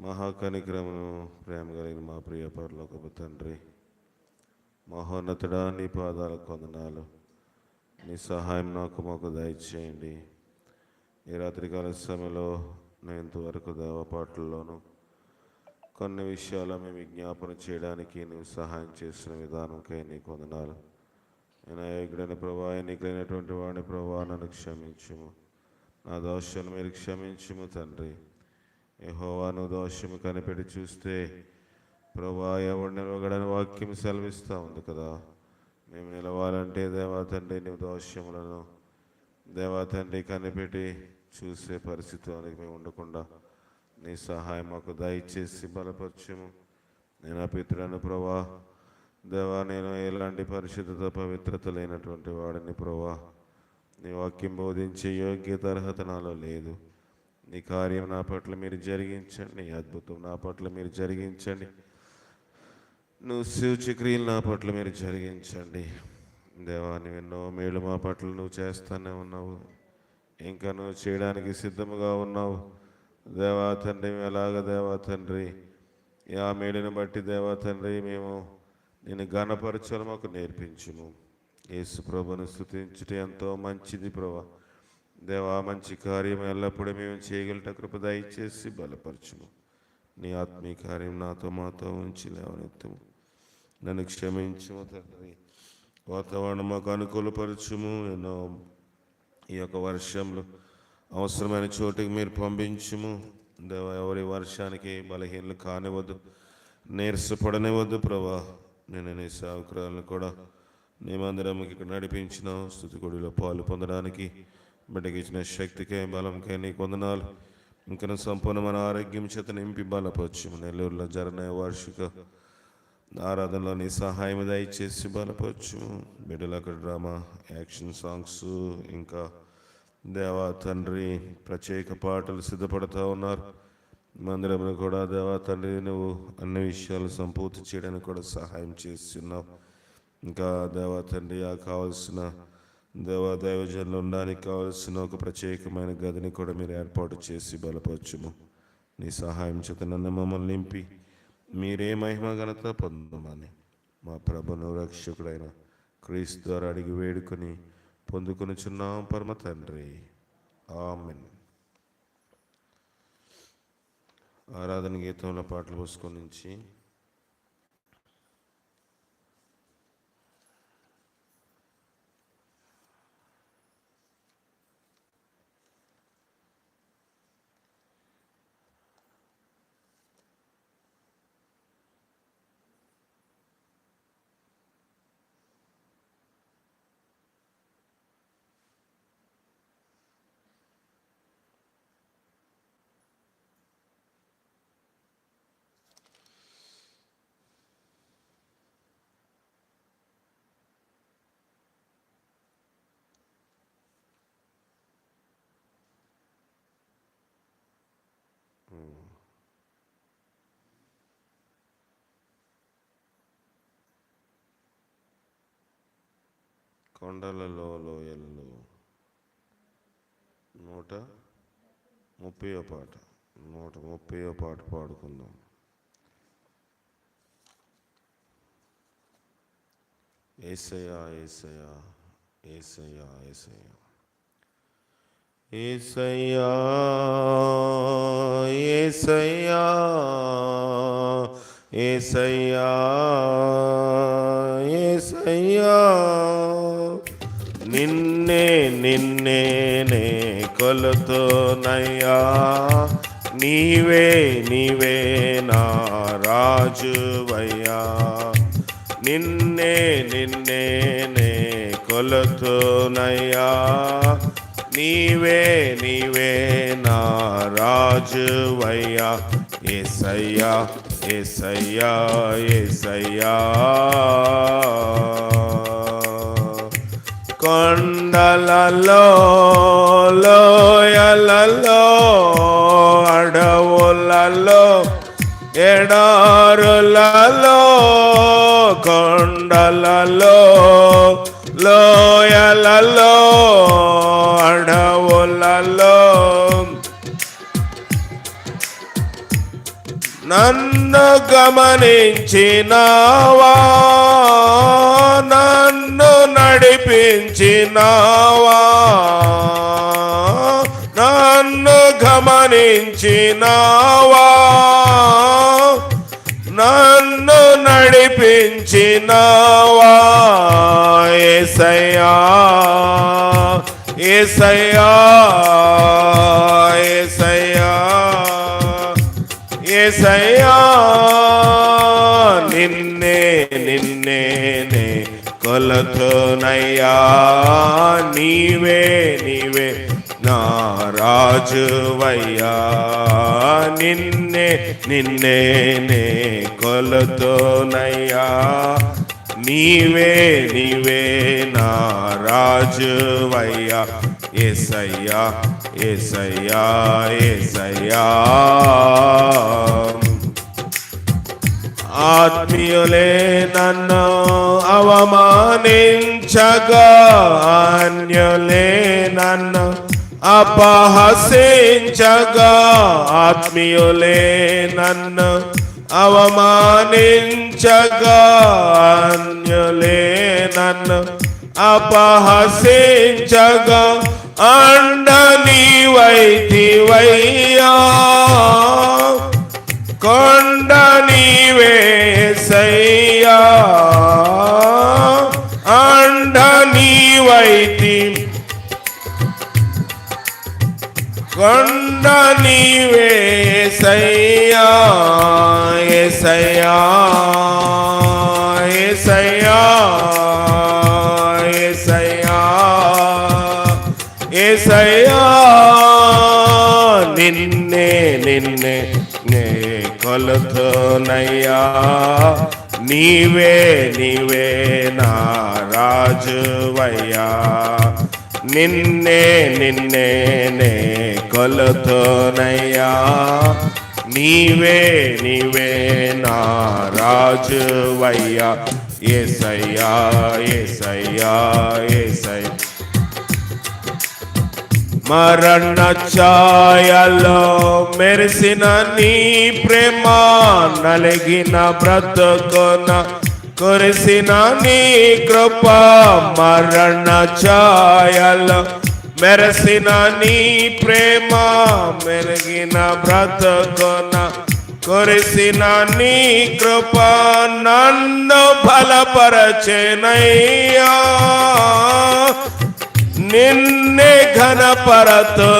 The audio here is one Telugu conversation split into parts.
మహాకనిక్రమను ప్రేమ కలిగిన మా ప్రియ పరలోకపు తండ్రి, మహోన్నతుడా, నీ పాదాలకు వందనాలు. నీ సహాయం మాకు దయచేయండి. ఈ రాత్రికాల సమయంలో నేను ఇంతవరకు దేవపాటల్లోనూ కొన్ని విషయాలు మేము విజ్ఞాపన చేయడానికి నువ్వు సహాయం చేసిన విధానంకై నీకు వందనాలు. నేను అయోగ్యుడైన ప్రభా, ఎన్నికైనటువంటి వాడిని ప్రభా, నన్ను క్షమించుము. నా దోషాలు మీరు క్షమించుము తండ్రి. యెహోవా, నువ్వు దోషము కనిపెట్టి చూస్తే ప్రభా ఎవడు నిలవగడని వాక్యం సెలవిస్తూ ఉంది కదా. మేము నిలవాలంటే దేవా తండ్రి నువ్వు దోషములను దేవా తండ్రి కనిపెట్టి చూసే పరిస్థితిలోనికి మేము ఉండకుండా నీ సహాయం మాకు దయచేసి బలపరచుము. నేను అపిత్రులను ప్రభా దేవా, నేను ఎలాంటి పరిశుద్ధత పవిత్రత లేనటువంటి వాడిని ప్రభా. నీ వాక్యం బోధించే యోగ్యత అర్హత నాలో లేదు. నీ కార్యం నా పట్ల మీరు జరిగించండి, అద్భుతం నా పట్ల మీరు జరిగించండి, నువ్వు సూచక్రియలు నా పట్ల మీరు జరిగించండి. దేవా, నువ్వు ఎన్నో మేలు మా పట్ల నువ్వు చేస్తూనే ఉన్నావు, ఇంకా నువ్వు చేయడానికి సిద్ధముగా ఉన్నావు. దేవా తండ్రి, ఎలాగ దేవా తండ్రి ఆ మేలుని బట్టి దేవా తండ్రి మేము నేను ఘనపరచాలి మాకు నేర్పించుము. యేసు ప్రభును స్తుతించుట ఎంతో మంచిది ప్రభా. దేవా, మంచి కార్యం ఎల్లప్పుడూ మేము చేయగలిగిన కృప దయచేసి బలపరచుము. నీ ఆత్మీయ కార్యం నాతో మాతో ఉంచి లేవనెత్తము. నన్ను క్షమించుము తండ్రి. వాతావరణం మాకు అనుకూలపరచుము. ఎన్నో ఈ యొక్క వర్షంలో అవసరమైన చోటుకి మీరు పంపించుము. దేవా, ఎవరి వర్షానికి బలహీనలు కానివద్దు, నీరసపడనివద్దు ప్రభా. నేను నీ సేవకురాలను కూడా నీ మందిరంకి ఇక్కడ నడిపించిన స్తుతి గుడిలో పాలు పొందడానికి బిడ్డకి ఇచ్చిన శక్తికే బలంకే నీకు వందనాలు. ఇంకా సంపూర్ణమైన ఆరోగ్యం చేత నింపి బలపరచుము. నెల్లూరులో జరిగిన వార్షిక ఆరాధనలో నీ సహాయం దయచేసి బలపరచుము. బిడ్డలు అక్కడ డ్రామా, యాక్షన్ సాంగ్స్, ఇంకా దేవా తండ్రి ప్రత్యేక పాటలు సిద్ధపడుతూ ఉన్నారు. మందిరంలో కూడా దేవా తండ్రి నువ్వు అన్ని విషయాలు సంపూర్తి చేయడానికి కూడా సహాయం చేస్తున్నావు. ఇంకా దేవా తండ్రి కావాల్సిన దేవా దైవజనులు ఉండడానికి కావాల్సిన ఒక ప్రత్యేకమైన గదిని కూడా మీరు ఏర్పాటు చేసి బలపరచుము. నీ సహాయం చేత నన్ను మమ్మల్ని నింపి మీరే మహిమ ఘనత పొందమని మా ప్రభును రక్షకుడైన క్రీస్తు ద్వారా అడిగి వేడుకొని పొందుకొనుచున్నాం పరమ తండ్రి. ఆమెన్. ఆరాధన గీతంలో పాటలు పుస్తకం నుంచి కొండలలో లోయలలో 130వ పాట 130వ పాట పాడుకుందాం. యేసయ్యా యేసయ్యా యేసయ్యా యేసయ్యా యేసయ్యా యేసయ్యా యేసయ్యా నిన్నే నిన్నే నే కొలుతున్నయ్యా. నీవే నీవే నా రాజువయ్యా. నిన్నే నిన్నే నే కొలుతున్నయ్యా. నీవే నీవే నా రాజువయ్యా. యేసయ్యా యేసయ్యా యేసయ్యా. కొండలలో లోయలలో అడవులలో ఎడారులలో కొండలలో లోయలలో అడవులలో నన్ను గమనించినావా, నన్ను నడిపించినావా, నన్ను గమనించినావా, నన్ను నడిపించినావా. యేసయ్యా యేసయ్యా యేసయ్యా యేసయ్యా, నిన్నే నిన్నే కొలతునయ్యా. నీవే నీవే నా రాజువయ్యా, నిన్నే నిన్నే కొలతునయ్యా. నీవే నీవే నా రాజువయ్యా. యేసయ్యా యేసయ్యా యేసయ్యా. ఆత్మీయులే నన్ను అవమానించగా, అన్యులే నన్ను అపహసించగా, ఆత్మీయులే నన్ను అవమానించగా, అన్యులే నన్ను అపహసించగా, అండ నీవైతివయ్యా, కొండ నీవే యేసయ్యా, అండ నీవైతి, కొండ నీవే యేసయ్యా. యేసయ్యా యేసయ్యా యేసయ్యా యేసయ్యా, నిన్నే నిన్నే కొలతునయ్యా. నీవే నీవే నా రాజువయ్యా, నిన్నే నిన్నే కొలతునయ్యా. నీవే నీవే నా రాజువయ్యా. యేసయ్యా యేసయ్యా యేసయ్యా. మరణ ఛాయలో మెరిసిన నీ ప్రేమ, నలిగిన బ్రతుకున కురిసిన నీ కృప. మరణ ఛాయలో మెరిసిన నీ ప్రేమ, మెరిగిన బ్రతుకున కురిసిన నీ కృప. నన్ను బలపరచెనయ్యా, నిన్నే ఘనపరతునయ్యా.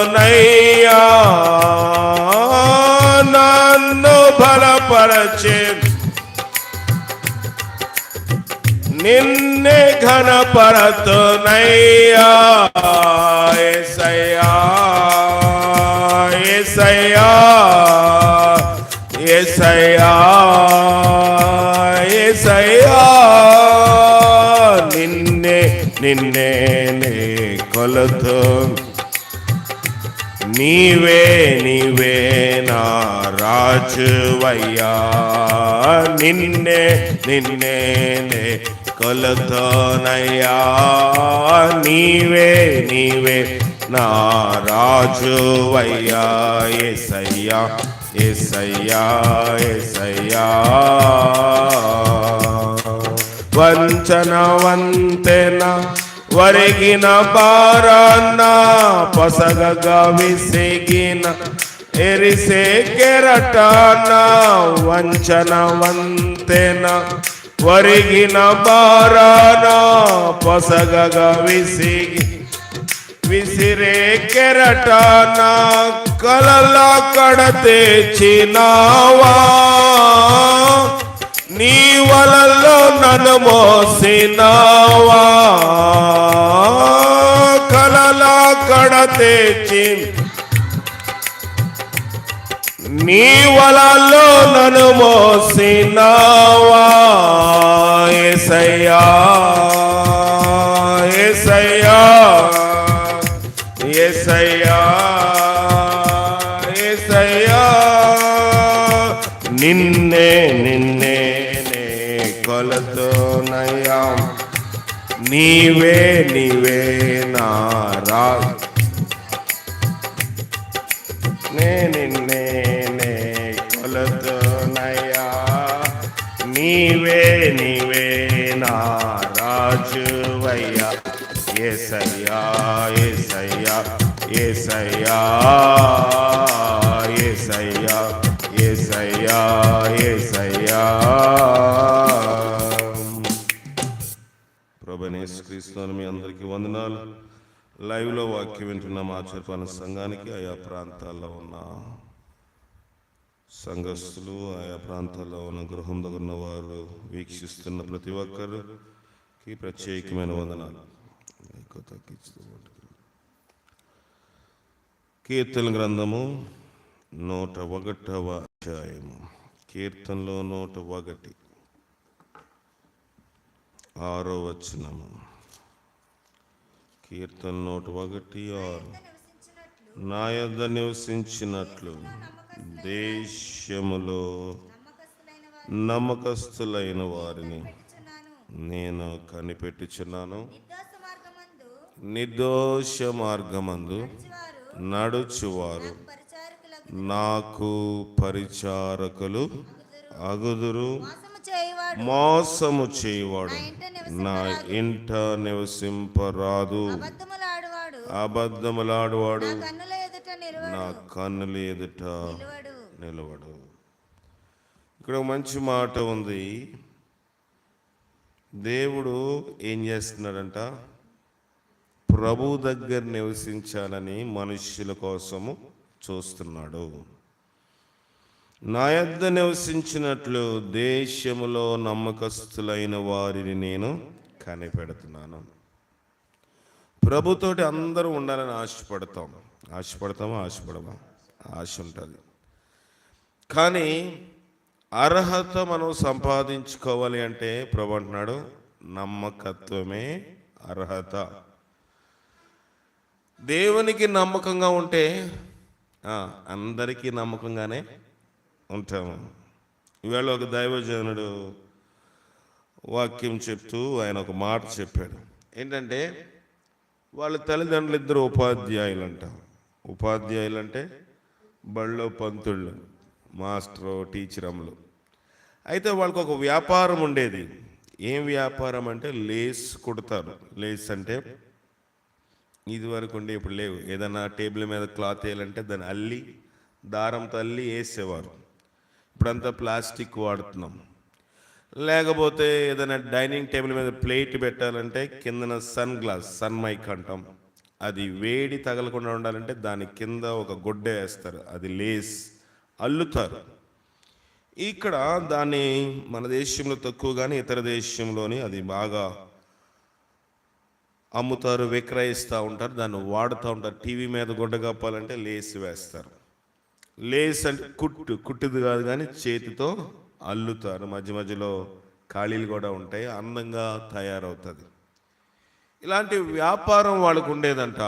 నన్ను బలపరచె, నిన్నే ఘనపరతునయ్యా. యేసయ్యా యేసయ్యా యేసయ్యా యేసయ్యా, నిన్నే నిన్నే కొలతు. నీవే నీవే నా రాజువయ్యా, నిన్నే నిన్నే కొలతునయ్యా. నీవే నీవే నా రాజువయ్యా. యేసయ్యా యేసయ్యా యేసయ్యా. వంచన వంతెన వరిగిన భారాన్న, పసగగా విసిగిన ఎరిసే కెరటాన. వంచన వంతెన వరిగిన భారాన, పసగగా విసిరే కెరటాన. కలల కడ తెచ్చినావా, నీ వలలో నన్ను మోసినావా. కలల కడ తెచ్చి నీ వలలో నన్ను మోసినావా. యేసయ్యా యేసయ్యా యేసయ్యా యేసయ్యా, నిన్నే నిన్నే కొలతునయ్యా. నీవే నీవే నా రాజు, నిన్నే కొలతు. నీవే నీవే నా రాజువయ్యా, యేసయ్యా యేసయ్యా యేసయ్యా యేసయ్యా యేసయ్యా యేసయ్యా. ప్రభువైన యేసుక్రీస్తు మీ అందరికీ వందనాలు. లైవ్లో వాక్యం వింటున్న మా చర్పన సంఘానికి, ఆయా ప్రాంతాల్లో ఉన్న సంఘస్థులు, ఆయా ప్రాంతాల్లో ఉన్న గృహం దగ్గర ఉన్న వారు, వీక్షిస్తున్న ప్రతి ఒక్కరికి ప్రత్యేకమైన వందనాలు. కీర్తన గ్రంథము 101వ అధ్యాయము. కీర్తనలో 101, 6వ వచనము. కీర్తన 101:6. నా యొద్ద నివసించినట్లు దేశములో నమ్మకస్తులైన వారిని నేను కనిపెట్టుచున్నాను. నిర్దోష మార్గమందు నడుచువారు నాకు పరిచారకులు అగుదురు. మోసము చేయువాడు నా ఇంట నివసింపరాదు. అబద్ధములాడువాడు నా కన్నుల ఎదుట నిలవడు. ఇక్కడ మంచి మాట ఉంది. దేవుడు ఏం చేస్తున్నాడంట? ప్రభు దగ్గర నివసించాలని మనుష్యుల కోసము చూస్తున్నాడు. నా యొద్ద నివసించినట్లు దేశములో నమ్మకస్తులైన వారిని నేను కనిపెడుతున్నాను. ప్రభుతోటి అందరూ ఉండాలని ఆశపడతామా? ఆశ ఉంటుంది. కానీ అర్హత మనం సంపాదించుకోవాలి అంటే ప్రభు అంటున్నాడు, నమ్మకత్వమే అర్హత. దేవునికి నమ్మకంగా ఉంటే అందరికీ నమ్మకంగానే ఉంటాము. ఈవేళ ఒక దైవజనుడు వాక్యం చెప్తూ ఆయన ఒక మాట చెప్పాడు. ఏంటంటే, వాళ్ళ తల్లిదండ్రులు ఇద్దరు ఉపాధ్యాయులు అంటే బళ్ళో పంతుళ్ళు, మాస్టరు, టీచర్ అమ్మలు. అయితే వాళ్ళకు ఒక వ్యాపారం ఉండేది. ఏం వ్యాపారం అంటే లేస్ కుడతారు. లేస్ అంటే ఇది వరకు ఉండే, ఇప్పుడు లేవు. ఏదైనా టేబుల్ మీద క్లాత్ వేయాలంటే దాన్ని అల్లి, దారంతో అల్లి వేసేవారు. ఇప్పుడంతా ప్లాస్టిక్ వాడుతున్నాం. లేకపోతే ఏదైనా డైనింగ్ టేబుల్ మీద ప్లేట్ పెట్టాలంటే కిందన సన్ మైక్ అంటాం, అది వేడి తగలకుండా ఉండాలంటే దాని కింద ఒక గుడ్డ వేస్తారు, అది లేస్ అల్లుతారు. ఇక్కడ దాన్ని మన దేశంలో తక్కువ, కానీ ఇతర దేశంలోని అది బాగా అమ్ముతారు, విక్రయిస్తూ ఉంటారు, దాన్ని వాడుతూ ఉంటారు. టీవీ మీద గుడ్డ కప్పాలంటే లేస్ వేస్తారు. లేస్ అంటే కుట్టుది కాదు, కానీ చేతితో అల్లుతారు. మధ్యలో ఖాళీలు కూడా ఉంటాయి, అందంగా తయారవుతుంది. ఇలాంటి వ్యాపారం వాళ్ళకు ఉండేదంట.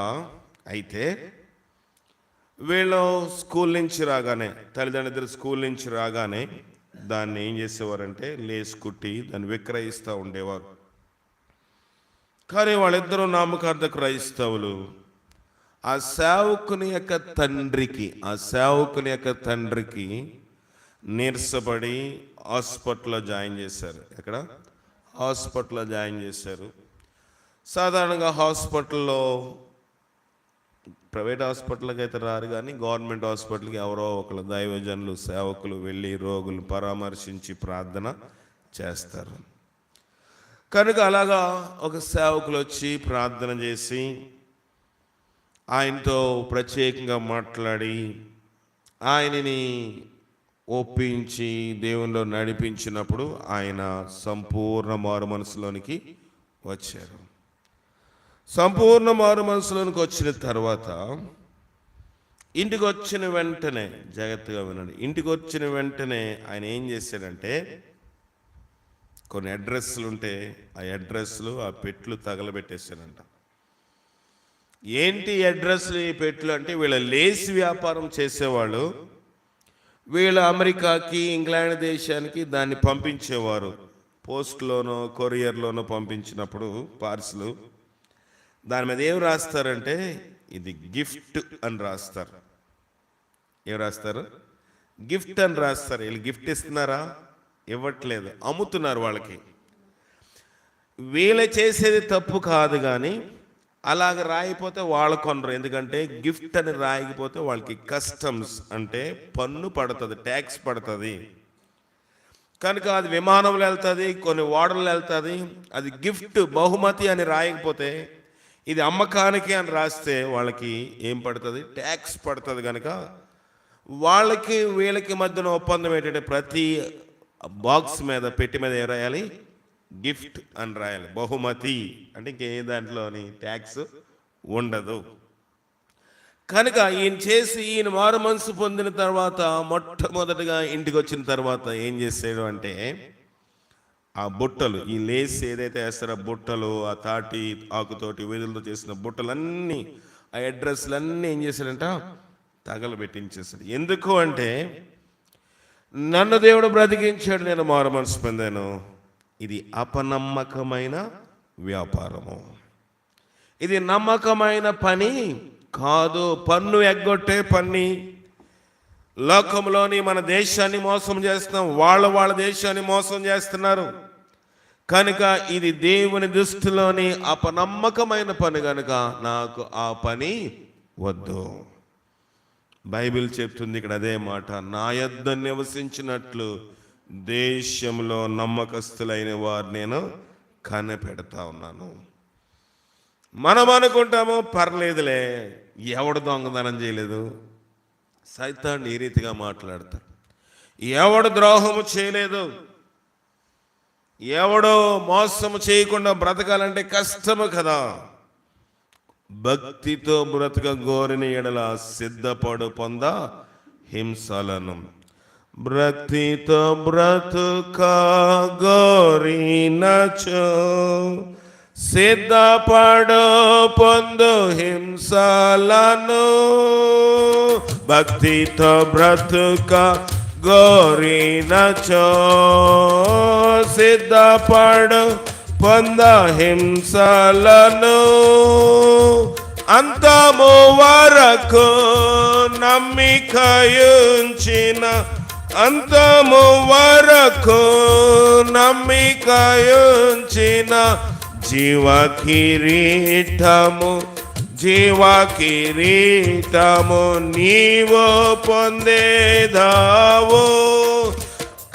అయితే వీళ్ళు స్కూల్ నుంచి రాగానే, తల్లిదండ్రులు స్కూల్ నుంచి రాగానే దాన్ని ఏం చేసేవారంటే లేస్ కుట్టి దాన్ని విక్రయిస్తూ ఉండేవారు. కానీ వాళ్ళిద్దరూ నామకార్థ క్రైస్తవులు. ఆ సేవకుని యొక్క తండ్రికి నీరసపడి హాస్పిటల్లో జాయిన్ చేశారు. ఎక్కడ? హాస్పిటల్లో జాయిన్ చేశారు. సాధారణంగా హాస్పిటల్లో, ప్రైవేట్ హాస్పిటల్కి అయితే రారు, కానీ గవర్నమెంట్ హాస్పిటల్కి ఎవరో ఒకరు దైవజనులు, సేవకులు వెళ్ళి రోగులు పరామర్శించి ప్రార్థన చేస్తారు. కనుక అలాగా ఒక సేవకులు వచ్చి ప్రార్థన చేసి ఆయనతో ప్రత్యేకంగా మాట్లాడి ఆయనని ఒప్పించి దేవునిలో నడిపించినప్పుడు ఆయన సంపూర్ణ మారు మనసులోనికి వచ్చారు. సంపూర్ణ మారు మనసులోనికి వచ్చిన తర్వాత ఇంటికి వచ్చిన వెంటనే, జాగ్రత్తగా వినండి, ఇంటికి వచ్చిన వెంటనే ఆయన ఏం చేశాడంటే, కొన్ని అడ్రస్లు ఉంటే ఆ అడ్రస్లు, ఆ పెట్లు తగలబెట్టేశాడంట. ఏంటి అడ్రస్లు, ఈ పెట్లు అంటే వీళ్ళ లేస్ వ్యాపారం చేసేవాళ్ళు. వీళ్ళ అమెరికాకి, ఇంగ్లాండ్ దేశానికి దాన్ని పంపించేవారు. పోస్ట్లోనో కొరియర్లోనో పంపించినప్పుడు పార్సలు, దాని మీద ఏం రాస్తారంటే ఇది గిఫ్ట్ అని రాస్తారు. ఏం రాస్తారు? గిఫ్ట్ అని రాస్తారు. వీళ్ళు గిఫ్ట్ ఇస్తున్నారా? ఇవ్వట్లేదు, అమ్ముతున్నారు వాళ్ళకి. వీళ్ళు చేసేది తప్పు కాదు, కానీ అలాగ రాయిపోతే వాళ్ళు కొనరు. ఎందుకంటే గిఫ్ట్ అని రాయకపోతే వాళ్ళకి కస్టమ్స్ అంటే పన్ను పడుతుంది, ట్యాక్స్ పడుతుంది. కనుక అది విమానంలో వెళ్తుంది, కొన్ని ఓడల్లో వెళ్తుంది. అది గిఫ్ట్ బహుమతి అని రాయకపోతే, ఇది అమ్మకానికి అని రాస్తే వాళ్ళకి ఏం పడుతుంది? ట్యాక్స్ పడుతుంది. కనుక వాళ్ళకి వీళ్ళకి మధ్యన ఒప్పందం ఏంటంటే ప్రతి బాక్స్ మీద, పెట్టి మీద ఏం రాయాలి? గిఫ్ట్ అని రాయాలి. బహుమతి అంటే ఇంకే దాంట్లోని ట్యాక్స్ ఉండదు. కనుక ఈయన మారు మనసు పొందిన తర్వాత మొట్టమొదటిగా ఇంటికి వచ్చిన తర్వాత ఏం చేసాడు అంటే, ఆ బుట్టలు, ఈ లేస్ ఏదైతే వేస్తారో బుట్టలు, ఆ తాటి ఆకుతోటి వీధులతో చేసిన బుట్టలన్నీ, ఆ అడ్రస్లన్నీ ఏం చేశాడంట? తగలబెట్టించేసాడు. ఎందుకు అంటే, నన్ను దేవుడు బ్రతికించాడు, నేను మారు మనసు పొందాను. ఇది అపనమ్మకమైన వ్యాపారము, ఇది నమ్మకమైన పని కాదు. పన్ను ఎగ్గొట్టే పని. లోకంలోని మన దేశాన్ని మోసం చేస్తున్నాం, వాళ్ళ దేశాన్ని మోసం చేస్తున్నారు. కనుక ఇది దేవుని దృష్టిలోని అపనమ్మకమైన పని. కనుక నాకు ఆ పని వద్దు. బైబిల్ చెప్తుంది ఇక్కడ అదే మాట. నా యొద్ద నివసించినట్లు దేశంలో నమ్మకస్తులైన వారు నేను కనిపెడతా ఉన్నాను. మనం అనుకుంటాము పర్లేదులే, ఎవడు దొంగతనం చేయలేదు. సైతాన్ని ఈ రీతిగా మాట్లాడతారు. ఎవడు ద్రోహము చేయలేదు, ఎవడో మోసము చేయకుండా బ్రతకాలంటే కష్టము కదా. భక్తితో బ్రతక గోరిని ఎడల సిద్ధపడు పొంద హింసలను. భక్తితో బ్రతుక గోరినచో సిద్ధపడు పొందు హింసలను. భక్తితో బ్రతుక గోరినచో సిద్ధపడు పొంద హింసలను. అంతము వరకు నమ్మికయుంచిన, అంతము వరకు నమ్మికయుంచిన జీవ కిరీటము నీవు పొందేదావు.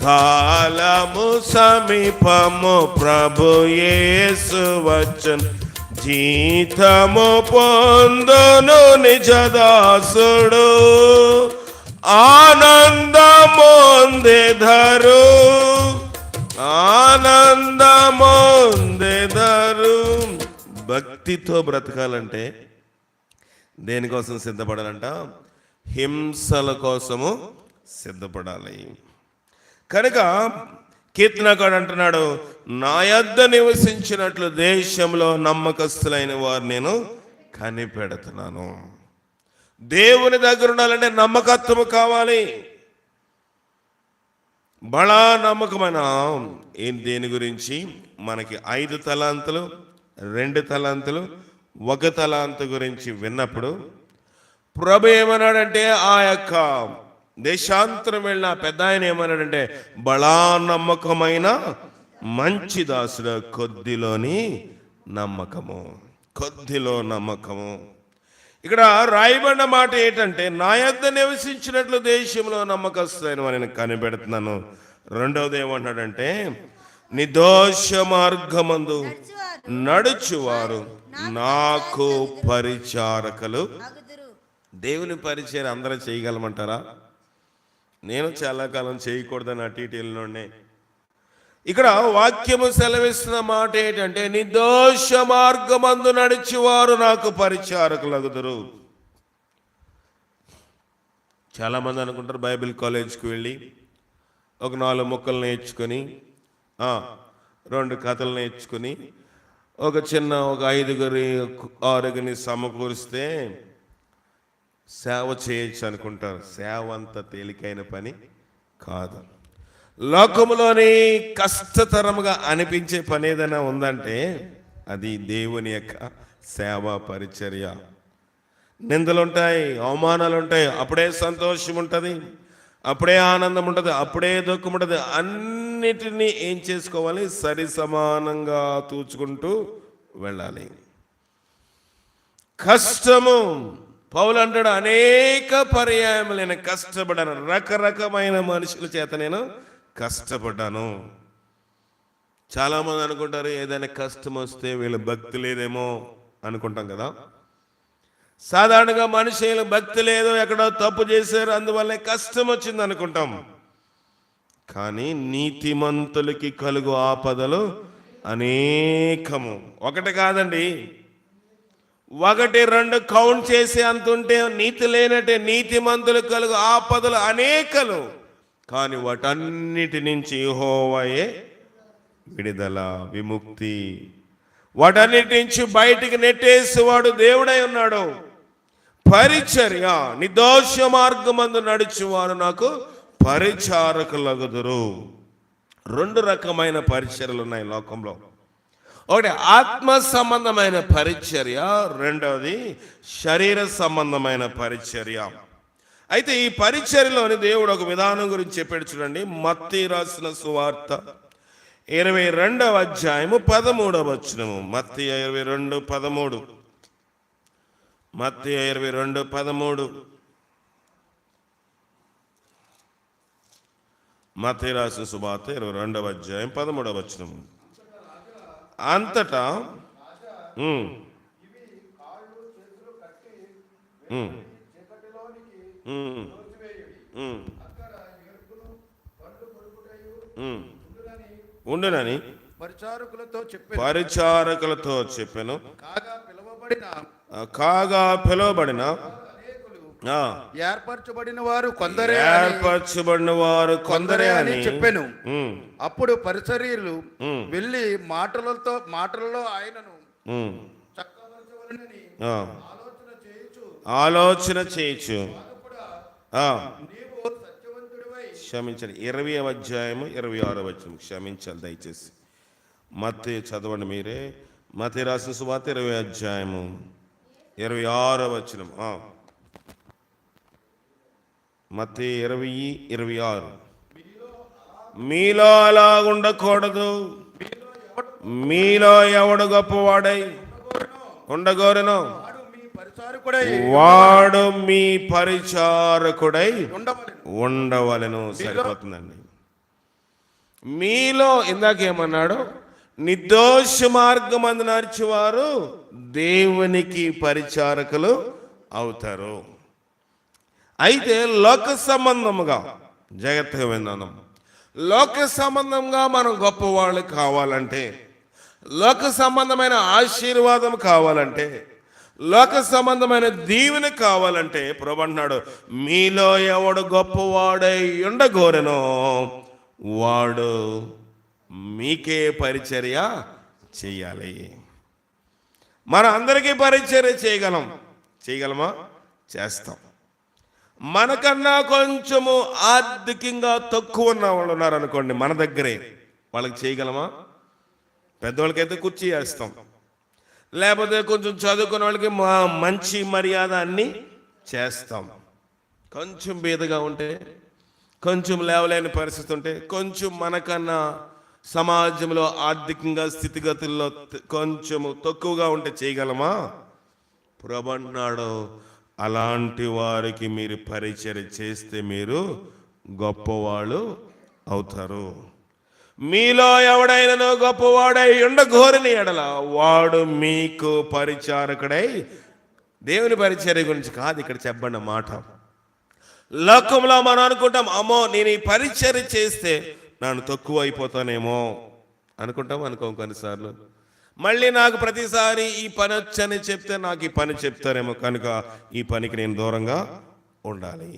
కాలము సమీపము, ప్రభు యేసు వచ్చును, జీతము పొందును నిజదాసుడు. ఆనందమొందెదరు, ఆనందమొందెదరు. భక్తితో బ్రతకాలంటే దేనికోసం సిద్ధపడాలంట? హింసల కోసము సిద్ధపడాలి. కనుక కీర్తనకాడు అంటున్నాడు, నా యొద్ద నివసించినట్లు దేశంలో నమ్మకస్తులైన వారు నేను కనిపెడుతున్నాను. దేవుని దగ్గర ఉండాలంటే నమ్మకత్వము కావాలి. బలా నమ్మకమైన దేని గురించి? మనకి 5 తలాంతులు, 2 తలాంతులు, 1 తలాంతు గురించి విన్నప్పుడు ప్రభు ఏమన్నాడంటే, ఆ యొక్క దేశాంతరం వెళ్ళిన పెద్ద ఆయన ఏమన్నాడంటే, బలా నమ్మకమైన మంచి దాసుడు, కొద్దిలోని నమ్మకము, కొద్దిలో నమ్మకము. ఇక్కడ రాయబడిన మాట ఏంటంటే, నా యొద్ద నివసించినట్లు దేశంలో నమ్మకస్తులైన వారిని కనిపెడుతున్నాను. రెండవది ఏమంటాడంటే, నిర్దోష మార్గమందు నడుచువారు నాకు పరిచారకులు. దేవుని పరిచయం అందరూ చేయగలమంటారా? నేను చాలా కాలం చేయకూడదని అటు ఇటు వెళ్ళినోడ్నే. ఇక్కడ వాక్యము సెలవిస్తున్న మాట ఏంటంటే, నిర్దోష మార్గమందు నడిచేవారు నాకు పరిచారకులగుదురు. చాలామంది అనుకుంటారు బైబిల్ కాలేజ్కి వెళ్ళి ఒక 4 ముక్కలు నేర్చుకొని, 2 కథలు నేర్చుకుని, ఒక 5-6 సమకూరిస్తే సేవ చేయొచ్చు అనుకుంటారు. సేవ అంత తేలికైన పని కాదు. లోకములోని కష్టతరముగా అనిపించే పని ఏదైనా ఉందంటే అది దేవుని యొక్క సేవా పరిచర్య. నిందలుంటాయి, అవమానాలు ఉంటాయి, అప్పుడే సంతోషం ఉంటుంది. అప్పుడే ఆనందం ఉంటుంది, అప్పుడే దుఃఖం ఉంటుంది. అన్నిటినీ ఏం చేసుకోవాలి? సరి సమానంగా తూచుకుంటూ వెళ్ళాలి. కష్టము, పౌలు అంటాడు, అనేక పర్యాయములు నేను కష్టపడ్డాను, రకరకమైన మనుషుల చేత నేను కష్టపడ్డాను. చాలామంది అనుకుంటారు ఏదైనా కష్టం వస్తే వీళ్ళు భక్తి లేదేమో అనుకుంటాం కదా. సాధారణంగా మనుషులు భక్తి లేదు, ఎక్కడో తప్పు చేశారు, అందువల్లే కష్టం వచ్చింది అనుకుంటాం. కానీ నీతిమంతులకి కలుగు ఆపదలు అనేకము. ఒకటి కాదండి, 1, 2 కౌంట్ చేసి అంతుంటే నీతి లేనట్టే. నీతిమంతులు కలుగు ఆపదలు అనేకలు, కానీ వాటన్నిటి నుంచి యెహోవాయే విడుదల, విముక్తి. వాటన్నిటి నుంచి బయటికి నెట్టేసేవాడు దేవుడై ఉన్నాడు. పరిచర్య, నిర్దోష మార్గమందు నడుచువారు నాకు పరిచారకులగుదురు. 2 రకమైన పరిచర్యలు ఉన్నాయి లోకంలో. ఒకటి ఆత్మ సంబంధమైన పరిచర్య, రెండవది శరీర సంబంధమైన పరిచర్య. అయితే ఈ పరిచర్యలోని దేవుడు ఒక విధానం గురించి చెప్పాడు చూడండి. మత్తయి రాసిన సువార్త 22వ అధ్యాయము 13వ వచనము. మత్తయి 22:13. మత్తయి 22:13. మత్తయి రాసిన సువార్త 22వ అధ్యాయం 13వ వచనము. అంతటా ఉండునని పరిచారకులతో చెప్పెను. కాగా పిలువబడిన ఏర్పరచబడిన వారు కొందరే అని చెప్పెను. అప్పుడు పరిచర్యలు వెళ్ళి మాటలలో ఆయనను చక్కబరచవలెనని ఆలోచన చేయొచ్చు. క్షమించండి, 20వ అధ్యాయము 26వ వచనం. క్షమించాలి దయచేసి. మత్తయి చదవండి మీరే. మత్తయి రాసిన సువార్త 20వ అధ్యాయము 26వ వచనం. మత్తయి 20:26. మీలో అలా ఉండకూడదు. మీలో ఎవడు గొప్పవాడై ఉండగోరును వాడు మీ పరిచారకుడై ఉండవలెను. సరిపోతుందండి. మీలో ఇందాకేమన్నాడు? నిర్దోష మార్గమందు నడిచేవారు దేవునికి పరిచారకులు అవుతారు. అయితే లోక సంబంధముగా, జాగ్రత్తగా విన్నాను, లోక సంబంధంగా మనం గొప్పవాళ్ళు కావాలంటే, లోక సంబంధమైన ఆశీర్వాదం కావాలంటే, లోక సంబంధమైన దీవెన కావాలంటే ప్రభువు అంటున్నాడు, మీలో ఎవడు గొప్పవాడై ఉండగోరెనో వాడు మీకే పరిచర్య చేయాలి. మన అందరికీ పరిచర్య చేయగలమా? చేస్తాం. మనకన్నా కొంచెము ఆర్థికంగా తక్కువ ఉన్న వాళ్ళు ఉన్నారనుకోండి మన దగ్గరే, వాళ్ళకి చేయగలమా? పెద్దవాళ్ళకైతే కుర్చీ వేస్తాం, లేకపోతే కొంచెం చదువుకున్న వాళ్ళకి మంచి మర్యాద అన్నీ చేస్తాం. కొంచెం బీదగా ఉంటే, కొంచెం లేవలేని పరిస్థితి ఉంటే, కొంచెం మనకన్నా సమాజంలో ఆర్థికంగా స్థితిగతుల్లో కొంచెము తక్కువగా ఉంటే చేయగలమా? ప్రభువు అన్నాడు, అలాంటి వారికి మీరు పరిచర్య చేస్తే మీరు గొప్పవాళ్ళు అవుతారు. మీలో ఎవడైనా గొప్పవాడై ఉండగోరని ఎడల వాడు మీకు పరిచారకుడై. దేవుని పరిచర్య గురించి కాదు ఇక్కడ చెప్పండి మాట. లోకంలో మనం అనుకుంటాం, అమ్మో నేను ఈ పరిచర్య చేస్తే నన్ను తక్కువ అయిపోతానేమో అనుకోం కొన్నిసార్లు. మళ్ళీ నాకు ప్రతిసారి ఈ పని వచ్చని చెప్తే నాకు ఈ పని చెప్తారేమో, కనుక ఈ పనికి నేను దూరంగా ఉండాలి.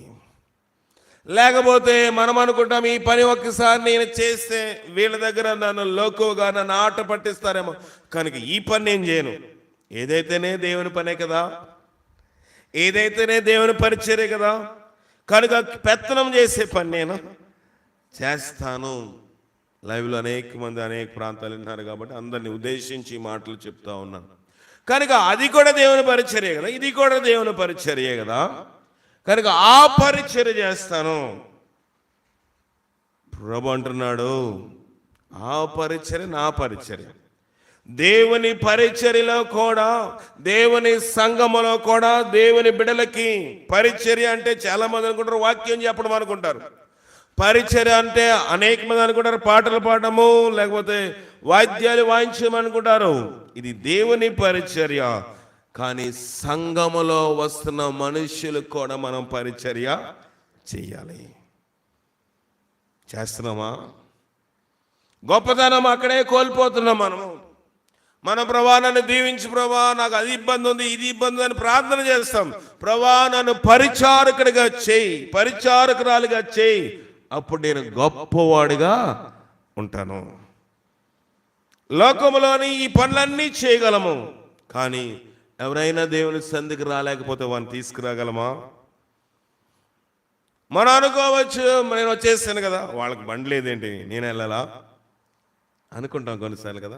లేకపోతే మనం అనుకుంటాం, ఈ పని ఒక్కసారి నేను చేస్తే వీళ్ళ దగ్గర నన్ను లోకుగా నన్ను ఆట పట్టిస్తారేమో, కనుక ఈ పని నేను చేయను. ఏదైతేనే దేవుని పనే కదా, ఏదైతేనే దేవుని పరిచర్య కదా, కనుక పెత్తనం చేసే పని నేను చేస్తాను. లైవ్లో అనేక మంది అనేక ప్రాంతాలు ఉన్నారు కాబట్టి అందరిని ఉద్దేశించి మాటలు చెప్తా ఉన్నాను. కనుక అది కూడా దేవుని పరిచర్య కదా, ఇది కూడా దేవుని పరిచర్య కదా, కనుక ఆ పరిచర్య చేస్తాను. ప్రభు అంటున్నాడు, ఆ పరిచర్య నా పరిచర్య. దేవుని పరిచర్యలో కూడా, దేవుని సంఘములో కూడా, దేవుని బిడలకి పరిచర్య అంటే చాలా మంది అనుకుంటారు వాక్యం చెప్పడం అనుకుంటారు. పరిచర్య అంటే అనేక మంది అనుకుంటారు పాటలు పాడము, లేకపోతే వాద్యాలు వాయించడం అనుకుంటారు. ఇది దేవుని పరిచర్య. కానీ సంఘములో వస్తున్న మనుషులకు కూడా మనం పరిచర్య చేయాలి. చేస్తున్నామా? గొప్పతనం అక్కడే కోల్పోతున్నాం మనము. మన ప్రభా నన్ను దీవించి ప్రభా, నాకు అది ఇబ్బంది ఉంది, ఇది ఇబ్బంది అని ప్రార్థన చేస్తాం. ప్రభా నన్ను పరిచారకుడిగా చేయి, పరిచారకురాలుగా చేయి, అప్పుడు నేను గొప్పవాడిగా ఉంటాను. లోకములోని ఈ పనులన్నీ చేయగలము, కానీ ఎవరైనా దేవుని సంధికి రాలేకపోతే వాడిని తీసుకురాగలమా? మనం అనుకోవచ్చు, నేను వచ్చేసాను కదా, వాళ్ళకి బండి లేదేంటి, నేను వెళ్ళాలా అనుకుంటాం కొన్నిసార్లు కదా.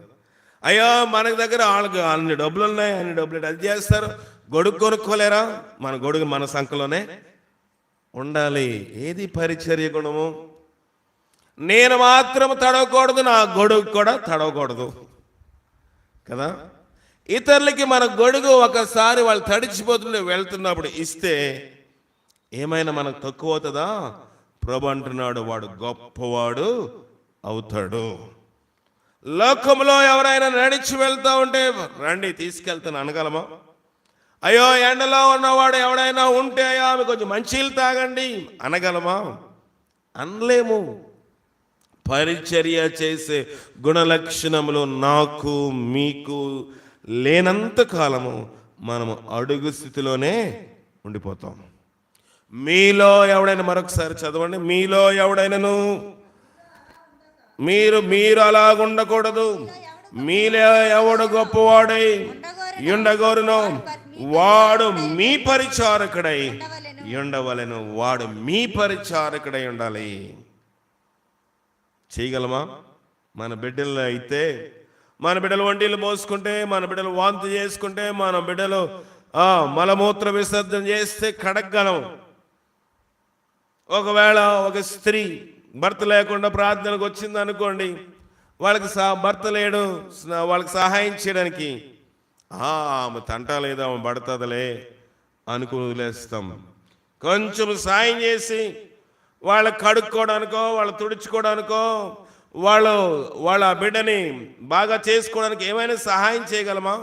అయ్యో మనకి దగ్గర వాళ్ళకి అన్ని డబ్బులు ఉన్నాయి, అన్ని డబ్బులు అది చేస్తారు, గొడుగు కొనుక్కోలేరా? మన గొడుగు మన సంఖలోనే ఉండాలి. ఏది పరిచర్య గుణము? నేను మాత్రం తడవకూడదు, నా గొడుగు కూడా తడవకూడదు కదా. ఇతరులకి మన గొడుగు ఒకసారి వాళ్ళు తడిచిపోతుండే వెళ్తున్నప్పుడు ఇస్తే ఏమైనా మనకు తక్కువ అవుతుందా? ప్రభు అంటున్నాడు, వాడు గొప్పవాడు అవుతాడు. లోకంలో ఎవరైనా నడిచి వెళ్తూ ఉంటే రండి తీసుకెళ్తాను అనగలమా? అయ్యో ఎండలో ఉన్నవాడు ఎవడైనా ఉంటే అయ్యా ఆమె కొంచెం మంచిలు తాగండి అనగలమా? అనలేము. పరిచర్య చేసే గుణలక్షణములు నాకు మీకు లేనంత కాలము మనము అడుగు స్థితిలోనే ఉండిపోతాం. మీలో ఎవడైనా, మరొకసారి చదవండి, మీలో ఎవడైనాను, మీరు అలాగుండకూడదు. మీలో ఎవడు గొప్పవాడై ఉండగోరునో వాడు మీ పరిచారకుడై ఉండవలెను. వాడు మీ పరిచారకుడై ఉండాలి. చేయగలమా? మన బిడ్డలు అయితే, మన బిడ్డలు వంటిలు మోసుకుంటే, మన బిడ్డలు వాంతి చేసుకుంటే, మన బిడ్డలు మలమూత్ర విసర్జన చేస్తే కడగలం. ఒకవేళ ఒక స్త్రీ భర్త లేకుండా ప్రార్థనకు వచ్చింది అనుకోండి, వాళ్ళకి భర్త లేడు, వాళ్ళకి సహాయం చేయడానికి ఆమె తంట లేదా, ఆమె పడుతుందిలే అనుకుని వదిలేస్తాం. కొంచెం సాయం చేసి వాళ్ళకి కడుక్కోవడానికో, వాళ్ళు తుడుచుకోవడానికో, వాళ్ళ బిడ్డని బాగా చేసుకోవడానికి ఏమైనా సహాయం చేయగలమా?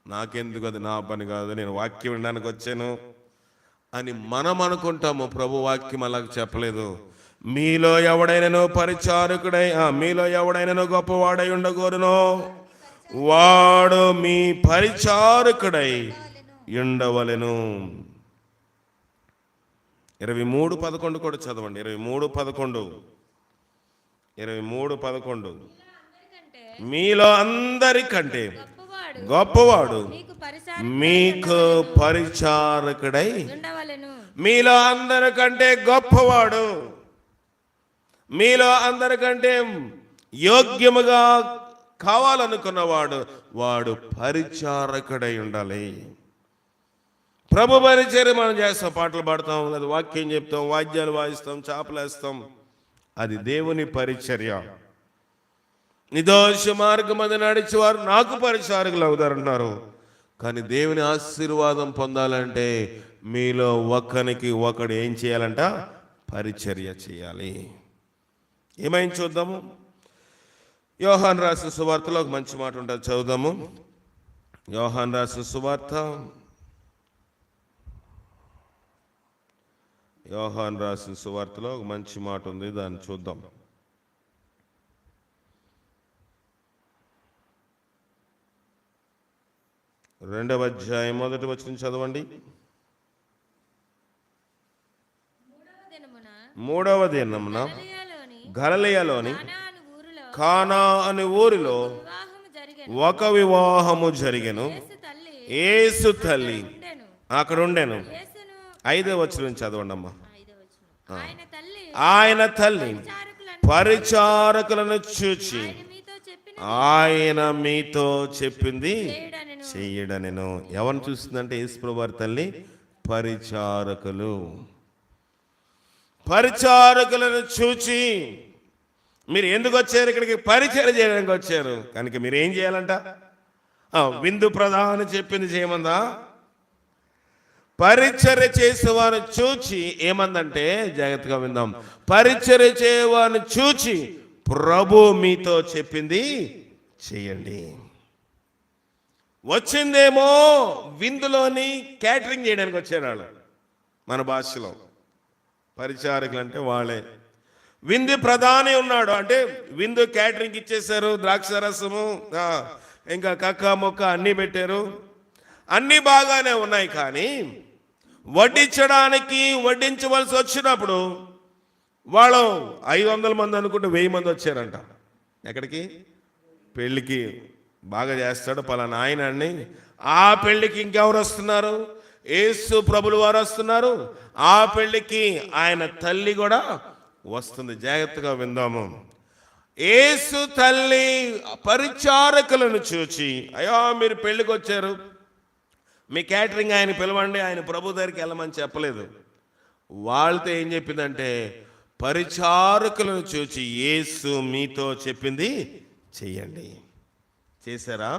నాకెందుకు, అది నా పని కాదు, నేను వాక్యం వినడానికి వచ్చాను అని మనం అనుకుంటాము. ప్రభు వాక్యం అలాగ చెప్పలేదు. మీలో ఎవడైనానో పరిచారకుడై, మీలో ఎవడైనానో గొప్పవాడై ఉండగోరునో వాడు మీ పరిచారకుడై ఉండవలెను. 23:11 కూడా చదవండి. 23:11 మీలో అందరికంటే గొప్పవాడు మీకు పరిచారకుడై, మీలో అందరికంటే గొప్పవాడు, మీలో అందరికంటే యోగ్యముగా కావాలనుకున్నవాడు వాడు పరిచారకుడై ఉండాలి. ప్రభు పరిచర్య మనం చేస్తాం, పాటలు పాడతాం, లేదా వాక్యం చెప్తాం, వాద్యాలు వాయిస్తాం, చాపలేస్తాం, అది దేవుని పరిచర్య. నిర్దోష మార్గం మీద నడిచేవారు నాకు పరిచారకులు అవుతారంటున్నారు. కానీ దేవుని ఆశీర్వాదం పొందాలంటే మీలో ఒకరికి ఒకడు ఏం చేయాలంట? పరిచర్య చేయాలి. ఏమైనా చూద్దాము. యోహాను రాసిన సువార్తలో ఒక మంచి మాట ఉంటుంది, చదువుదాము. యోహాను రాసిన సువార్త, యోహాను రాసిన సువార్తలో ఒక మంచి మాట ఉంది, దాన్ని చూద్దాం. రెండవ అధ్యాయం 1వ వచనం చదవండి. 3వ దినమున గలిలయలోని కానా అనే ఊరిలో ఒక వివాహము జరిగెను. యేసు తల్లి అక్కడ ఉండెను. 5వ వచనం చదవండి అమ్మా. ఆయన తల్లి పరిచారకులను చూచి ఆయన మీతో చెప్పింది చెయ్యడనెను. ఎవరిని చూస్తుందంటే యేసుప్రభు వారి తల్లి పరిచారకులను చూచి మీరు ఎందుకు వచ్చారు ఇక్కడికి? పరిచర్య చేయడానికి వచ్చారు. కనుక మీరు ఏం చేయాలంట? విందు ప్రధాని చెప్పింది చేయమందా? పరిచర్య చేసేవారిని చూచి ఏమందంటే, జాగ్రత్తగా విందాం. పరిచర్య చేయవారిని చూచి ప్రభు మీతో చెప్పింది చేయండి. వచ్చిందేమో విందులోని క్యాటరింగ్ చేయడానికి వచ్చారు వాళ్ళు. మన భాషలో పరిచారకులు అంటే వాళ్ళే. విందు ప్రధాని ఉన్నాడు అంటే విందు క్యాటరింగ్ ఇచ్చేశారు. ద్రాక్ష రసము, ఇంకా కక్క మొక్క అన్నీ పెట్టారు. అన్నీ బాగానే ఉన్నాయి. కానీ వడ్డించవలసి వచ్చినప్పుడు వాళ్ళు 500 మంది అనుకుంటే 1000 మంది వచ్చారంట. ఎక్కడికి? పెళ్ళికి. బాగా చేస్తాడు పలానా ఆయన అని. ఆ పెళ్ళికి ఇంకెవరు వస్తున్నారు? యేసు ప్రభులు వారు వస్తున్నారు. ఆ పెళ్ళికి ఆయన తల్లి కూడా వస్తుంది. జాగ్రత్తగా విందాము. యేసు తల్లి పరిచారకులను చూచి, అయ్యో మీరు పెళ్ళికి వచ్చారు, మీ క్యాటరింగ్ ఆయన పిలవండి, ఆయన ప్రభు దగ్గరికి వెళ్ళమని చెప్పలేదు. వాళ్ళతో ఏం చెప్పిందంటే, పరిచారకులను చూచి యేసు మీతో చెప్పింది చెయ్యండి. చేశారా?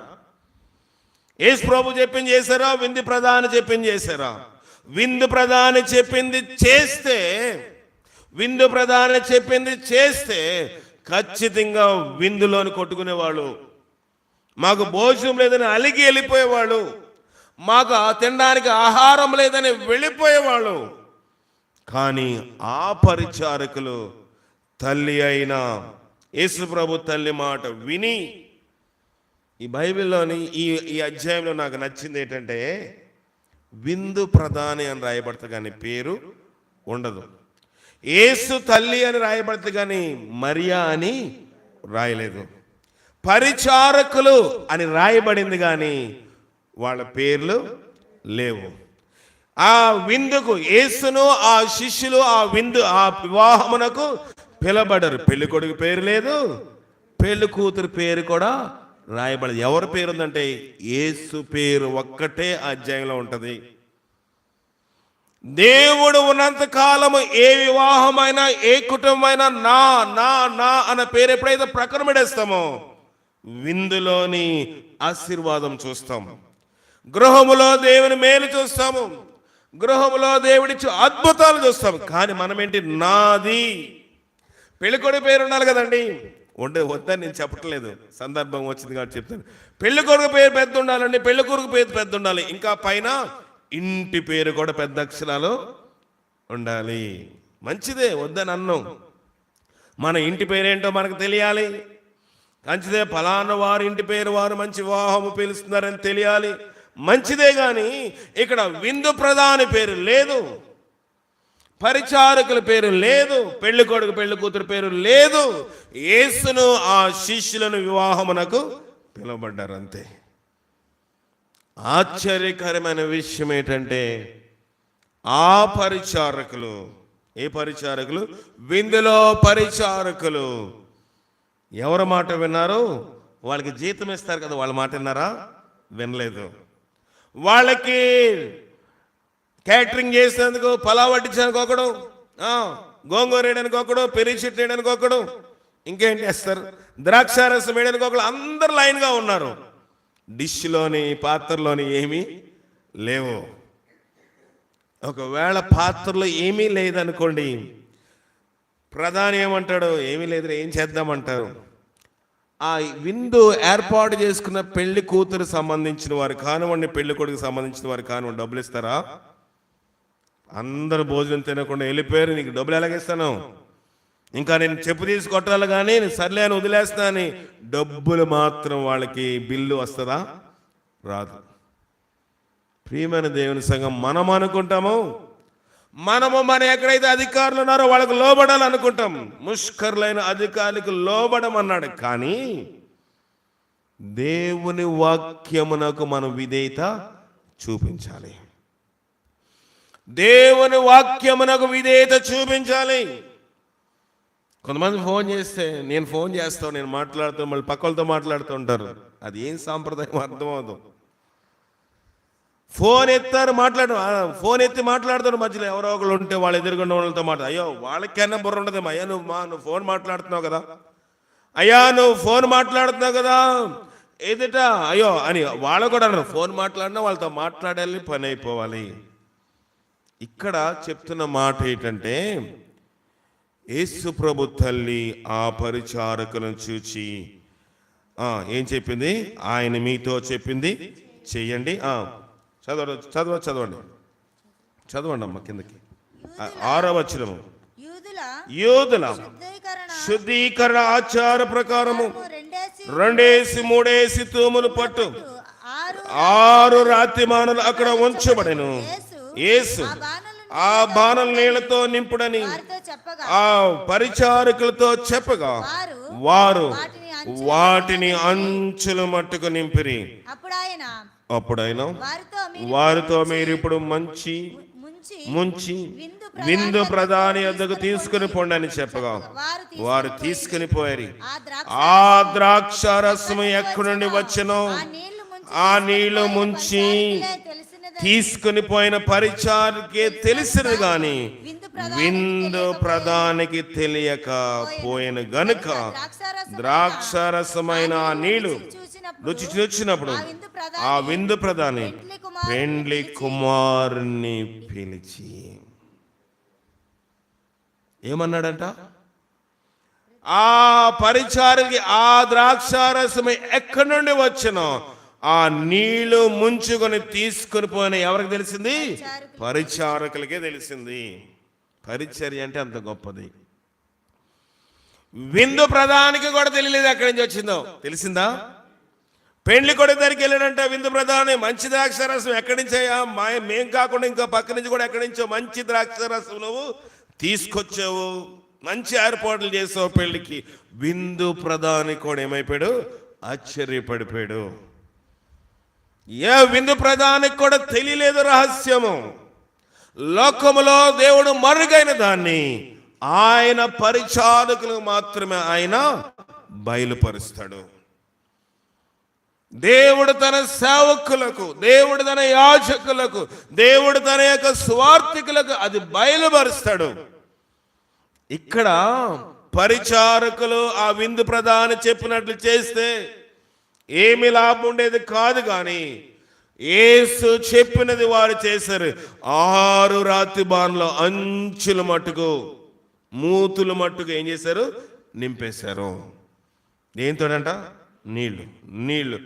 యేసు ప్రభు చెప్పింది చేశారా? విందు ప్రధాని చెప్పింది చేశారా? విందు ప్రధాని చెప్పింది చేస్తే, విందు ప్రధాని చెప్పింది చేస్తే ఖచ్చితంగా విందులోని కొట్టుకునేవాళ్ళు, మాకు భోజనం లేదని అలిగి వెళ్ళిపోయేవాళ్ళు, మాకు తినడానికి ఆహారం లేదని వెళ్ళిపోయేవాళ్ళు. కానీ ఆ పరిచారకులు తల్లి అయిన యేసు ప్రభు తల్లి మాట విని, ఈ బైబిల్లోని ఈ అధ్యాయంలో నాకు నచ్చింది ఏంటంటే, విందు ప్రధాని అని రాయబడుతుంది కానీ పేరు ఉండదు. యేసు తల్లి అని రాయబడుతుంది కానీ మరియా అని రాయలేదు. పరిచారకులు అని రాయబడింది కానీ వాళ్ళ పేర్లు లేవు. ఆ విందుకు యేసును ఆ శిష్యులు ఆ వివాహమునకు పిలబడరు. పెళ్లి కొడుకు పేరు లేదు, పెళ్లి కూతురు పేరు కూడా రాయబడదు. ఎవరి పేరు ఉందంటే యేసు పేరు ఒక్కటే అధ్యాయంలో ఉంటుంది. దేవుడు ఉన్నంత కాలము ఏ వివాహమైనా ఏ కుటుంబమైనా నా నా నా అన్న పేరు ఎప్పుడైతే ప్రకటనడేస్తామో విందులోని ఆశీర్వాదం చూస్తాం. గృహములో దేవుని మేలు చూస్తాము, గృహములో దేవుడిచ్చు అద్భుతాలు చూస్తాం. కానీ మనమేంటి? నాది. పెళ్ళికొడుకు పేరు ఉండాలి కదండి. వద్దని నేను చెప్పట్లేదు, సందర్భం వచ్చింది కాబట్టి చెప్తాను. పెళ్లి కొడుకు పేరు పెద్ద ఉండాలండి, పెళ్లి కొడుకు పేరు పెద్ద ఉండాలి. ఇంకా పైన ఇంటి పేరు కూడా పెద్ద అక్షరాలు ఉండాలి. మంచిదే, వద్దని అన్నం. మన ఇంటి పేరేంటో మనకు తెలియాలి. మంచిదే, ఫలానా వారి ఇంటి పేరు వారు మంచి వివాహము పిలుస్తున్నారని తెలియాలి. మంచిదే. కానీ ఇక్కడ విందు ప్రధాని పేరు లేదు, పరిచారకుల పేరు లేదు, పెళ్లి కొడుకు పెళ్లి కూతురు పేరు లేదు. యేసును ఆ శిష్యులను వివాహమునకు పిలువబడ్డారు అంతే. ఆశ్చర్యకరమైన విషయం ఏంటంటే, ఆ పరిచారకులు, ఏ పరిచారకులు? విందులో పరిచారకులు ఎవరి మాట విన్నారు? వాళ్ళకి జీతం ఇస్తారు కదా, వాళ్ళ మాట విన్నారా? వినలేదు. వాళ్ళకి క్యాటరింగ్ చేసేందుకు పలావ్ వడ్డించడానికి ఒకడు, గోంగూర వేయడానికి ఒకడు, పెరుగు చెట్టు వేయడానికి ఒకడు, ఇంకేంటి చేస్తారు, ద్రాక్షారసం వేయడానికి ఒకడు. అందరు లైన్గా ఉన్నారు. డిష్లోని పాత్రలోని ఏమీ లేవు. ఒకవేళ పాత్రలో ఏమీ లేదనుకోండి, ప్రధాని ఏమంటాడు? ఏమీ లేదు, ఏం చేద్దామంటారు? ఆ విందు ఏర్పాటు చేసుకున్న పెళ్లి కూతురు సంబంధించిన వారు కానివ్వండి, పెళ్లి కొడుకు సంబంధించిన వారు కానివ్వండి, డబ్బులు ఇస్తారా? అందరూ భోజనం తినకుండా వెళ్ళిపోయారు, నీకు డబ్బులు ఎలాగిస్తాను? ఇంకా నేను చెప్పు తీసి కొట్టాలి కానీ సర్లే అని వదిలేస్తా అని డబ్బులు మాత్రం వాళ్ళకి బిల్లు వస్తుందా? రాదు. ప్రియమైన దేవుని సంఘం, మనం అనుకుంటాము మన ఎక్కడైతే అధికారులు ఉన్నారో వాళ్ళకు లోబడాలి అనుకుంటాం. ముష్కరులైన అధికారులకు లోబడమన్నాడు. కానీ దేవుని వాక్యమునకు మనం విధేయత చూపించాలి. దేవుని వాక్యమునకు విధేయత చూపించాలి. కొంతమంది ఫోన్ చేస్తే, నేను ఫోన్ చేస్తాను, నేను మాట్లాడుతూ మళ్ళీ పక్కలతో మాట్లాడుతూ ఉంటారు. అది ఏం సాంప్రదాయం అర్థమవుతుంది. ఫోన్ ఎత్తారు, ఫోన్ ఎత్తి మాట్లాడుతారు. మధ్యలో ఎవరో ఒకరు ఉంటే వాళ్ళు ఎదురుగుండా వాళ్ళతో అయ్యో వాళ్ళకైనా బుర్ర ఉండదేమో, అయ్యా నువ్వు ఫోన్ మాట్లాడుతున్నావు కదా, అయ్యా నువ్వు ఫోన్ మాట్లాడుతున్నావు కదా ఎదుట అయ్యో అని వాళ్ళు కూడా అన్నారు, ఫోన్ మాట్లాడినా వాళ్ళతో మాట్లాడాలి, పని అయిపోవాలి. ఇక్కడ చెప్తున్న మాట ఏంటంటే, యేసు ప్రభు తల్లి ఆ పరిచారకులను చూచి ఏం చెప్పింది? ఆయన మీతో చెప్పింది చెయ్యండి. చదవండి అమ్మ కిందకి. 6వ వచనము. యూదుల శుద్ధీకరణ ఆచార ప్రకారము 2-3 తూములు పట్టు 6 రాతి బాణలు అక్కడ ఉంచబడెను. యేసు ఆ బాణల నీళ్లతో నింపుడని ఆ పరిచారకులతో చెప్పగా వారు వాటిని అంచుల మట్టుకు నింపిరి. అప్పుడు ఆయన వారితో మీరు ఇప్పుడు ముంచి విందు ప్రధాని వద్దకు తీసుకుని పోండి అని చెప్పగా వారు తీసుకుని పోయారు. ఆ ద్రాక్ష రసము ఎక్కడి నుండి వచ్చెనో ఆ నీళ్లు ముంచి తీసుకుని పోయిన పరిచారకే తెలిసినది గాని విందు ప్రధానికి తెలియక పోయిన గనుక ద్రాక్షారసమైన ఆ నీళ్లు రుచి చూచినప్పుడు ఆ విందు ప్రధాని పెండ్లి కుమారుని పిలిచి ఏమన్నాడంట? ఆ పరిచారకి ఆ ద్రాక్షారసం ఎక్కడి నుండి వచ్చినో ఆ నీళ్లు ముంచుకొని తీసుకుని పోయిన ఎవరికి తెలిసింది? పరిచారకులకే తెలిసింది. పరిచర్య అంటే అంత గొప్పది. విందు ప్రధానికి కూడా తెలియలేదు ఎక్కడి నుంచి వచ్చిందో. తెలిసిందా? పెండ్లి కొడుకు దగ్గరికి వెళ్ళాడంట విందు ప్రధాని, మంచి ద్రాక్షారసం ఎక్కడి నుంచి అయ్యా? మేం కాకుండా ఇంకా పక్క నుంచి కూడా ఎక్కడి నుంచో మంచి ద్రాక్షారసం నువ్వు తీసుకొచ్చావు, మంచి ఏర్పాట్లు చేసావు పెళ్లికి. విందు ప్రధాని కూడా ఏమైపోయాడు? ఆశ్చర్యపడిపోయాడు. ఏ విందు ప్రధానికి కూడా తెలియలేదు రహస్యము. లోకములో దేవుడు మరుగైన దాన్ని ఆయన పరిచారకులకు మాత్రమే ఆయన బయలుపరుస్తాడు. దేవుడు తన సేవకులకు, దేవుడు తన యాజకులకు, దేవుడు తన యొక్క స్వార్థికులకు అది బయలుపరుస్తాడు. ఇక్కడ పరిచారకులు ఆ విందు ప్రధాని చెప్పినట్లు చేస్తే ఏమి లాభం ఉండేది కాదు. కానీ యేసు చెప్పినది వారు చేశారు. 6 రాతి బాణలో అంచుల మట్టుకు మూతుల మట్టుకు ఏం చేశారు? నింపేశారు. దేంతోడంట? నీళ్లు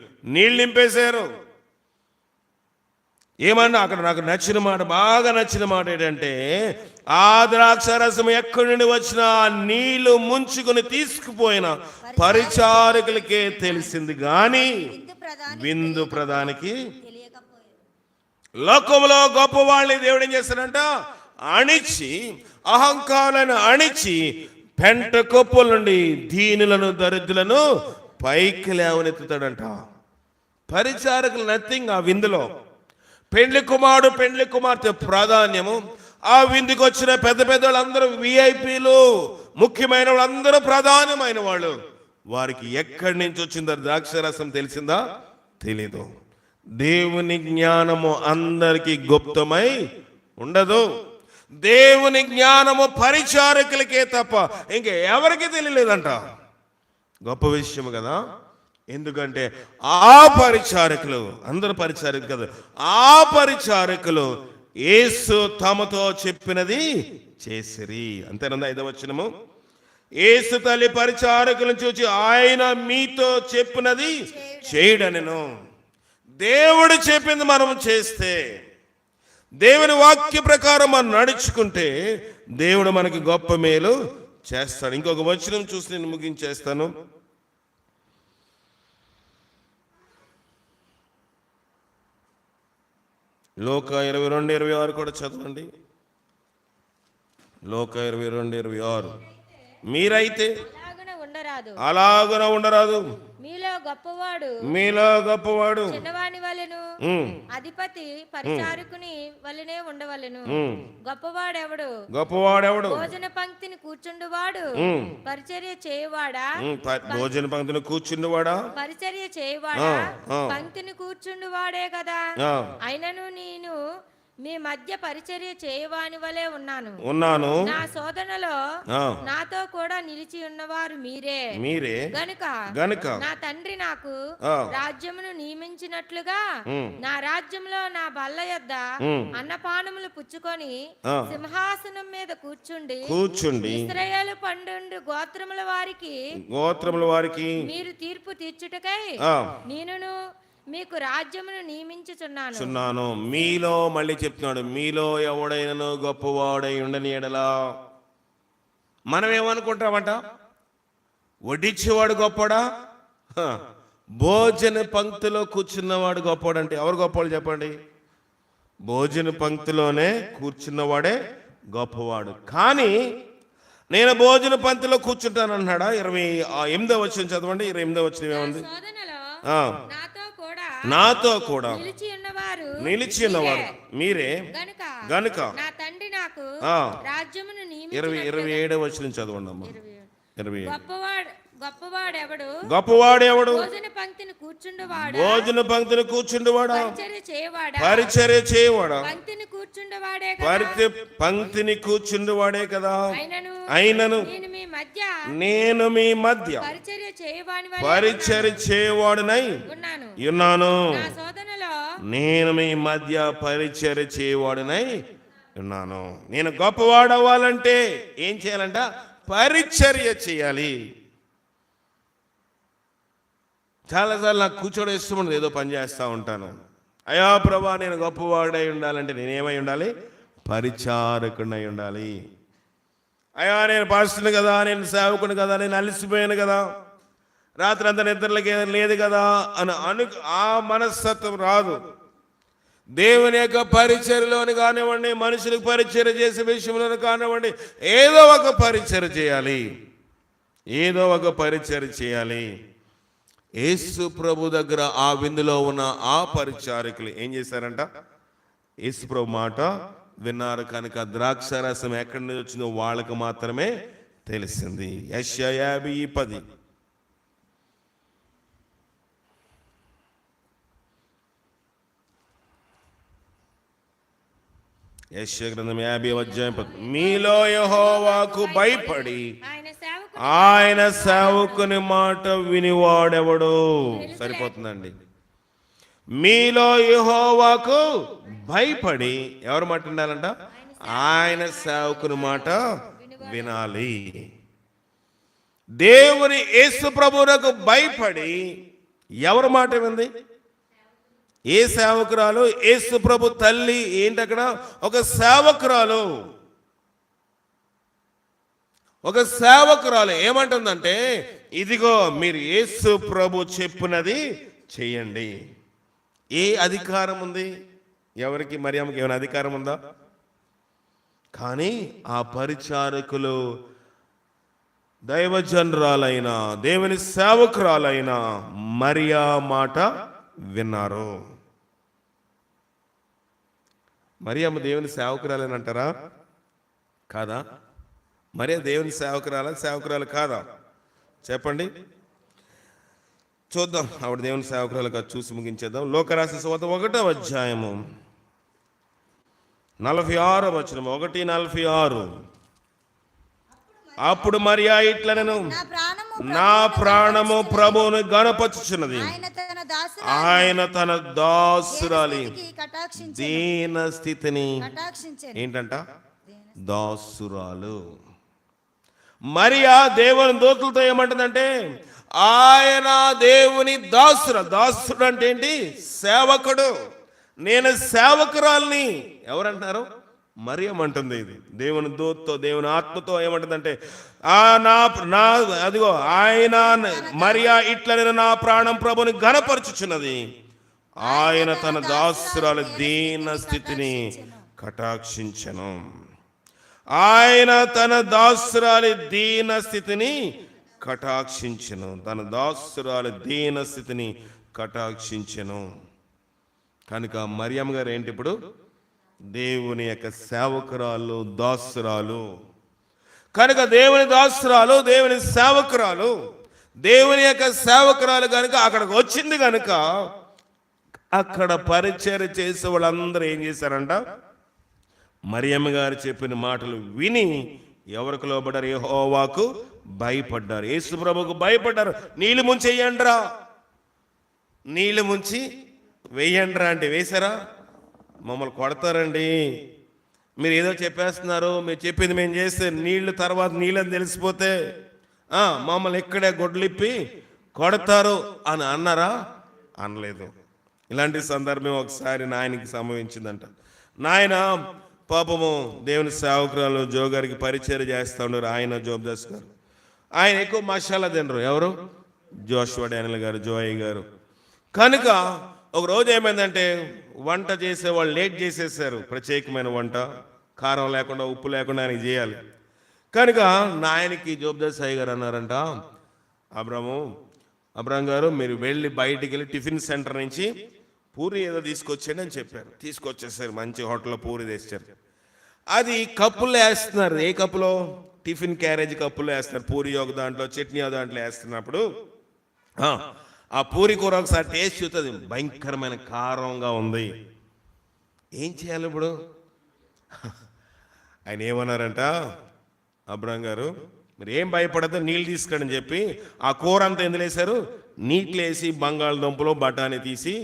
నింపేశారు. ఏమన్నా అక్కడ నాకు నచ్చిన మాట, బాగా నచ్చిన మాట ఏంటంటే, ఆ ద్రాక్షారసం ఎక్కడి నుండి వచ్చిన ఆ నీళ్లు ముంచుకొని తీసుకుపోయిన పరిచారకులకే తెలిసింది గాని విందు ప్రధానికి. లోకంలో గొప్ప వాళ్ళని దేవుడు ఏం చేస్తాడంట? అణిచి, అహంకారాలను అణిచి పెంట కొప్పుల నుండి దీనులను దరిద్రులను పైకి లేవనెత్తుతాడంట. పరిచారకులు నథింగ్ ఆ విందులో. పెండ్లి కుమార్తె ప్రాధాన్యము. ఆ విందుకు వచ్చిన పెద్ద వాళ్ళందరూ విఐపీలు, ముఖ్యమైన వాళ్ళందరూ ప్రధానమైన వాళ్ళు. వారికి ఎక్కడి నుంచి వచ్చిందో ద్రాక్షరసం తెలిసిందా? తెలీదు. దేవుని జ్ఞానము అందరికీ గుప్తమై ఉండదు. దేవుని జ్ఞానము పరిచారకులకే తప్ప ఇంక ఎవరికి తెలియలేదంట. గొప్ప విషయం కదా. ఎందుకంటే ఆ పరిచారకులు, అందరు పరిచారకులు కదా, ఆ పరిచారకులు యేసు తమతో చెప్పినది చేసిరి. అంతేనందా? 5వ వచనము. యేసు తల్లి పరిచారకులను చూచి ఆయన మీతో చెప్పినది చేయడనెను. దేవుడు చెప్పింది మనం చేస్తే, దేవుని వాక్య ప్రకారం మనం నడుచుకుంటే దేవుడు మనకి గొప్ప మేలు చేస్తాడు. ఇంకొక వచనం చూసి నేను ముగించేస్తాను. లోక 22:26 కూడా చదవండి. లోక 22:26. మీరైతే అలాగున ఉండరాదు. మీలో గొప్పవాడు చిన్నవాని వలెను, అధిపతి పరిచారకుని వలెనే ఉండవలెను. గొప్పవాడెవడు? భోజన పంక్తిని కూర్చుండువాడు పరిచర్య చేయవాడా? భోజన పంక్తిని కూర్చుండువాడా? పరిచర్య చేయవాడా? పంక్తిని కూర్చుండువాడే కదా. అయినను నేను మీ మధ్య పరిచర్య చేయవాని వలె ఉన్నాను. నా శోధనలో నాతో కూడా నిలిచి ఉన్నవారు మీరే గనుక నా తండ్రి నాకు రాజ్యమును నియమించినట్లుగా నా రాజ్యంలో నా బల్ల యొద్ద అన్నపానములు పుచ్చుకొని సింహాసనం మీద కూర్చుండి ఇశ్రాయేలు 12 గోత్రముల వారికి మీరు తీర్పు తీర్చుటకై నేనును మీకు రాజ్యమును నియమించుచున్నాను. మీలో మళ్ళీ చెప్తున్నాడు, మీలో ఎవడైనా గొప్పవాడై ఉండని ఎడలా. మనం ఏమనుకుంటామంట? వడ్డించేవాడు గొప్పడా? భోజన పంక్తిలో కూర్చున్నవాడు గొప్పవాడంటే ఎవరు గొప్పవాడు చెప్పండి? భోజన పంక్తిలోనే కూర్చున్నవాడే గొప్పవాడు. కానీ నేను భోజన పంక్తిలో కూర్చుంటానన్నాడా? 28వ వచనం చదవండి. 28వ వచనం ఏముంది? నాతో కూడా నిలిచి ఉన్నవారు మీరే గనుక నా తండ్రి నాకు రాజ్యమును 27వ వచనం చదవండి అమ్మా. గొప్పవాడెవడు? భోజన పంక్తిని కూర్చుండువాడా? పరిచర్య చేయవాడా? పంక్తిని కూర్చుండువాడే కదా. అయినను నేను మీ మధ్య పరిచర్య చేయవాడునై ఉన్నాను. నేను మీ మధ్య పరిచర్య చేయవాడునై ఉన్నాను. నేను గొప్పవాడవ్వాలంటే ఏం చేయాలంట? పరిచర్య చేయాలి. చాలాసార్లు నాకు కూర్చోడం ఇష్టం ఉండదు, ఏదో పని చేస్తూ ఉంటాను. అయ్యా ప్రభా, నేను గొప్పవాడై ఉండాలంటే నేనేమై ఉండాలి? పరిచారకుడై ఉండాలి. అయ్యా నేను పాస్టర్ని కదా, నేను సేవకుని కదా, నేను అలసిపోయాను కదా, రాత్రి అంతా నిద్రలకి లేదు కదా అని ఆ మనస్తత్వం రాదు. దేవుని యొక్క పరిచర్యలోని కానివ్వండి, మనుషులకు పరిచర్య చేసే విషయంలో కానివ్వండి, ఏదో ఒక పరిచర్య చేయాలి. ఏదో ఒక పరిచర్య చేయాలి. యేసు ప్రభు దగ్గర ఆ విందులో ఉన్న ఆ పరిచారకులు ఏం చేశారంట? యేసు ప్రభు మాట విన్నారు కనుక ద్రాక్షారసం ఎక్కడి నుంచి వచ్చిందో వాళ్ళకు మాత్రమే తెలిసింది. యెషయా 50:10. యెషయా గ్రంథం 50:10. మీలో యెహోవాకు భయపడి ఆయన సేవకుని మాట వినివాడెవడు? సరిపోతుందండి. మీలో యెహోవాకు భయపడి ఎవరు మాట వినాలంట? ఆయన సేవకుని మాట వినాలి. దేవుని యేసు ప్రభువునకు భయపడి ఎవరి మాట వింది? ఏ సేవకురాలు? యేసు ప్రభు తల్లి ఏంటి అక్కడ? ఒక సేవకురాలు. ఒక సేవకురాలు ఏమంటుందంటే, ఇదిగో మీరు యేసు ప్రభు చెప్పినది చెయ్యండి. ఏ అధికారం ఉంది ఎవరికి? మరియమ్మకి ఏమైనా అధికారం ఉందా? కానీ ఆ పరిచారకులు దైవజనరాలైన దేవుని సేవకురాలైన మరియా మాట విన్నారు. మరియమ్మ దేవుని సేవకురాలని అంటారా? కాదా? మరియా దేవుని సేవకురాలు కాదా? చెప్పండి, చూద్దాం. ఆవిడ దేవుని సేవకురాలుగా చూసి ముగించేద్దాం. లోకరాశి సువార్త 1వ అధ్యాయము 46వ వచనం. 1:46. అప్పుడు మరియా ఇట్లనెను, నా ప్రాణము ప్రభువుని గణపరచుచున్నది. ఆయన తన దాసురాలి దీన స్థితిని ఏంటంట? దాసురాలు. మరియా దేవుని దూతలతో ఏమంటుందంటే, ఆయన దేవుని దాసుడు అంటే ఏంటి? సేవకుడు. నేను సేవకురాల్ని. ఎవరంటున్నారు? మరియమ్మ అంటుంది. ఇది దేవుని దూతతో దేవుని ఆత్మతో ఏమంటుందంటే, అదిగో ఆయన మరియా ఇట్లా నేను నా ప్రాణం ప్రభుని ఘనపరచుచున్నది. ఆయన తన దాసురాలు దీన స్థితిని కటాక్షించెను. ఆయన తన దాసురాలి దీన స్థితిని కటాక్షించెను. తన దాసురాలి దీన స్థితిని కటాక్షించెను. కనుక మరియమ్మ గారు ఏంటి ఇప్పుడు? దేవుని యొక్క సేవకురాలు, దాసురాలు. కనుక దేవుని దాసురాలు, దేవుని సేవకురాలు, దేవుని యొక్క సేవకురాలు కనుక అక్కడికి వచ్చింది కనుక అక్కడ పరిచర్య చేసే వాళ్ళందరూ ఏం చేశారంట? మరియమ్మ గారు చెప్పిన మాటలు విని ఎవరికి లోబడ్డారు? యెహోవాకు భయపడ్డారు, యేసు ప్రభువుకు భయపడ్డారు. నీళ్లు ముంచి వెయ్యండ్రా, నీళ్లు ముంచి వెయ్యండ్రా అంటే వేశారా? మమ్మల్ని కొడతారండి, మీరు ఏదో చెప్పేస్తున్నారు, మీరు చెప్పింది మేము చేస్తే నీళ్లు తర్వాత నీళ్ళని తెలిసిపోతే మమ్మల్ని ఇక్కడే గొడ్లిప్పి కొడతారు అని అన్నారా? అనలేదు. ఇలాంటి సందర్భం ఒకసారి నాయనకి సంభవించిందంట. నాయన పాపము దేవుని సేవకురాలు జో గారికి పరిచర్య చేస్తూ ఉన్నారు. ఆయన జోబ్దాస్ గారు, ఆయన ఎక్కువ మసాలా తినరు. ఎవరు? జోషువా డానియల్ గారు, జోయ్ గారు. కనుక ఒక రోజు ఏమైందంటే, వంట చేసే వాళ్ళు లేట్ చేసేసారు. ప్రత్యేకమైన వంట, కారం లేకుండా ఉప్పు లేకుండా ఆయనకి చేయాలి. కనుక నాయనకి జోబ్దాస్ అయ్య గారు అన్నారంట, అబ్రాహం గారు మీరు వెళ్ళి బయటికి వెళ్ళి టిఫిన్ సెంటర్ నుంచి పూరి ఏదో తీసుకొచ్చేయండి అని చెప్పారు. తీసుకొచ్చేసారు, మంచి హోటల్లో పూరి తెచ్చారు. అది కప్పులో వేస్తున్నారు. ఏ కప్పులో? టిఫిన్ క్యారేజ్ కప్పులో వేస్తున్నారు. పూరి ఒక దాంట్లో, చట్నీ ఒక దాంట్లో వేస్తున్నప్పుడు ఆ పూరి కూర ఒకసారి టేస్ట్ చూస్తుంది, భయంకరమైన కారంగా ఉంది. ఏం చేయాలి ఇప్పుడు? ఆయన ఏమన్నారంట, అబ్రాహం గారు మీరు ఏం భయపడద్దు, నీళ్ళు తీసుకుని చెప్పి ఆ కూర అంతా ఎందులో వేశారు? నీళ్ళు వేసి బంగాళదుంపలో బఠానీ తీసి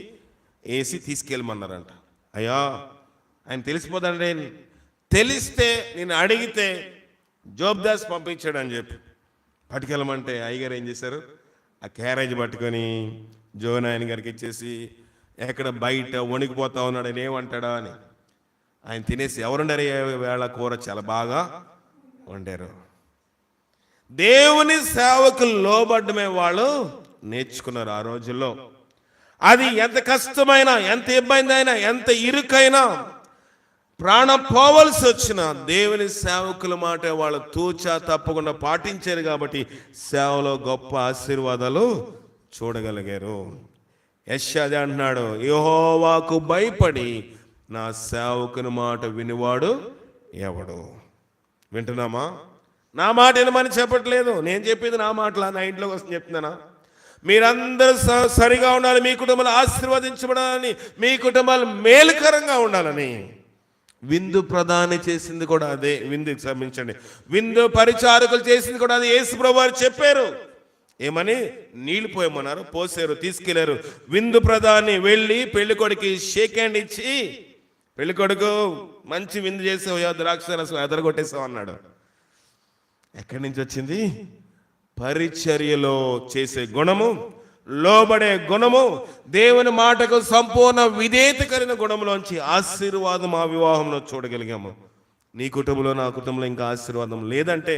వేసి తీసుకెళ్ళమన్నారంట. అయ్యా ఆయన తెలిసిపోతాడంటే, తెలిస్తే నేను అడిగితే జోబ్దాస్ పంపించాడు అని చెప్పి పట్టుకెళ్ళమంటే అయ్యగారు ఏం చేశారు? ఆ క్యారేజ్ పట్టుకొని జోనాయన గారికి ఇచ్చేసి, ఎక్కడ బయట వణికిపోతా ఉన్నాడు, ఆయన ఏమంటాడా అని. ఆయన తినేసి, ఎవరుండారు వేళ కూర చాలా బాగా వండారు. దేవుని సేవకులు లోబడ్డమే వాళ్ళు నేర్చుకున్నారు ఆ రోజుల్లో. అది ఎంత కష్టమైనా, ఎంత ఇబ్బంది అయినా, ఎంత ఇరుకైనా, ప్రాణం పోవలసి వచ్చిన దేవుని సేవకుల మాట వాళ్ళు తూచా తప్పకుండా పాటించారు. కాబట్టి సేవలో గొప్ప ఆశీర్వాదాలు చూడగలిగారు. యెషయా అంటున్నాడు, యెహోవాకు భయపడి నా సేవకుని మాట వినివాడు ఎవడు? వింటున్నామా? నా మాట వినమని చెప్పట్లేదు, నేను చెప్పేది నా మాటలా, నా ఇంట్లోకి వస్తుంది చెప్తున్నానా? మీరందరూ సరిగా ఉండాలి, మీ కుటుంబాలు ఆశీర్వదించబడాలని, మీ కుటుంబాలు మేలుకరంగా ఉండాలని. విందు ప్రదాని చేసింది కూడా అదే. విందుకు క్షమించండి, విందు పరిచారకులు చేసింది కూడా అదే. యేసు ప్రభువు వారు చెప్పారు, ఏమని? నీళ్లు పోయమన్నారు, పోసారు, తీసుకెళ్లారు. విందు ప్రధాని వెళ్ళి పెళ్లి కొడుకి షేక్ హ్యాండ్ ఇచ్చి, పెళ్లి కొడుకు మంచి విందు చేసావు, ద్రాక్షరసం ఎదరగొట్టేసావు అన్నాడు. ఎక్కడి నుంచి వచ్చింది? పరిచర్యలో చేసే గుణము, లోబడే గుణము, దేవుని మాటకు సంపూర్ణ విధేయత కలిగిన గుణంలోంచి ఆశీర్వాదం ఆ వివాహంలో చూడగలిగాము. నీ కుటుంబంలో, నా కుటుంబంలో ఇంకా ఆశీర్వాదం లేదంటే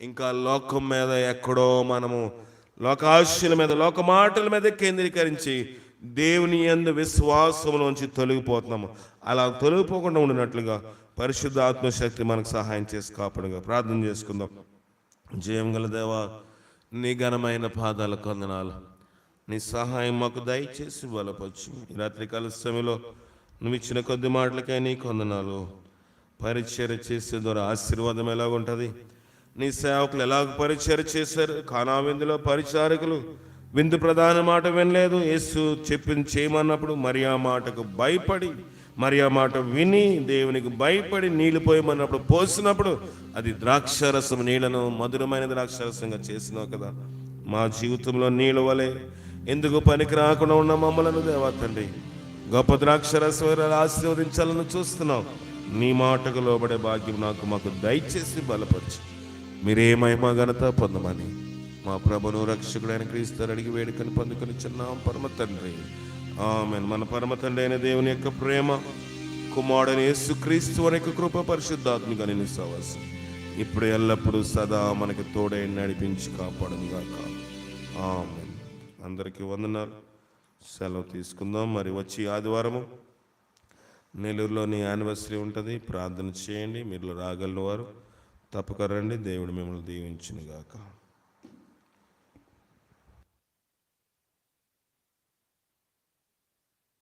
ఇంకా లోకం మీద ఎక్కడో మనము లోకాశల మీద, లోక మాటల మీద కేంద్రీకరించి దేవుని యందు విశ్వాసంలోంచి తొలగిపోతున్నాము. అలా తొలగిపోకుండా ఉండినట్లుగా పరిశుద్ధ ఆత్మశక్తి మనకు సహాయం చేసి కాపాడుగా. ప్రార్థన చేసుకుందాం. జయం గల దేవా, నీ ఘనమైన పాదాలకు వందనాలు. నీ సహాయం మాకు దయచేసి బలపరచు. ఈ రాత్రికాల సమయంలో నువ్వు ఇచ్చిన కొద్ది మాటలకై నీకు వందనాలు. పరిచర్య చేసే ద్వారా ఆశీర్వాదం ఎలాగుంటుంది? నీ సేవకులు ఎలాగ పరిచర్య చేశారు? కానా విందులో పరిచారకులు విందు ప్రధాన మాట వినలేదు. యేసు చెప్పింది చేయమన్నప్పుడు మరియా మాటకు భయపడి, మరియా మాట విని దేవునికి భయపడి నీళ్లు పోయమన్నప్పుడు పోసినప్పుడు అది ద్రాక్షరసం, నీళ్లను మధురమైన ద్రాక్షరసంగా చేసినావు కదా. మా జీవితంలో నీళ్ళ వలె ఎందుకు పనికి రాకుండా ఉన్న మమ్మలను దేవా తండ్రి గొప్ప ద్రాక్షరసం ఆశీర్వదించాలని చూస్తున్నావు. నీ మాటకు లోబడే భాగ్యం మాకు దయచేసి బలపరచు. మీరే మహిమ ఘనత పొందమని మా ప్రభును రక్షకుడైన క్రీస్తు అడిగి వేడుకని పొందుకొని చిన్నాం పరమ తండ్రి, ఆమేన్. మన పరమ తండ్రి అయిన దేవుని యొక్క ప్రేమ, కుమారుడైన యేసుక్రీస్తు వారి యొక్క కృప, పరిశుద్ధాత్మిక నీ సహవాసం ఇప్పుడు ఎల్లప్పుడూ సదా మనకి తోడై నడిపించి కాపాడును గాక. ఆమేన్. అందరికీ వందనాలు. సెలవు తీసుకుందాం. మరి వచ్చి ఆదివారము నెల్లూరులోని యానివర్సరీ ఉంటుంది. ప్రార్థన చేయండి. మీరు రాగలిగిన వారు తప్పక రండి. దేవుడు మిమ్మల్ని దీవించును గాక.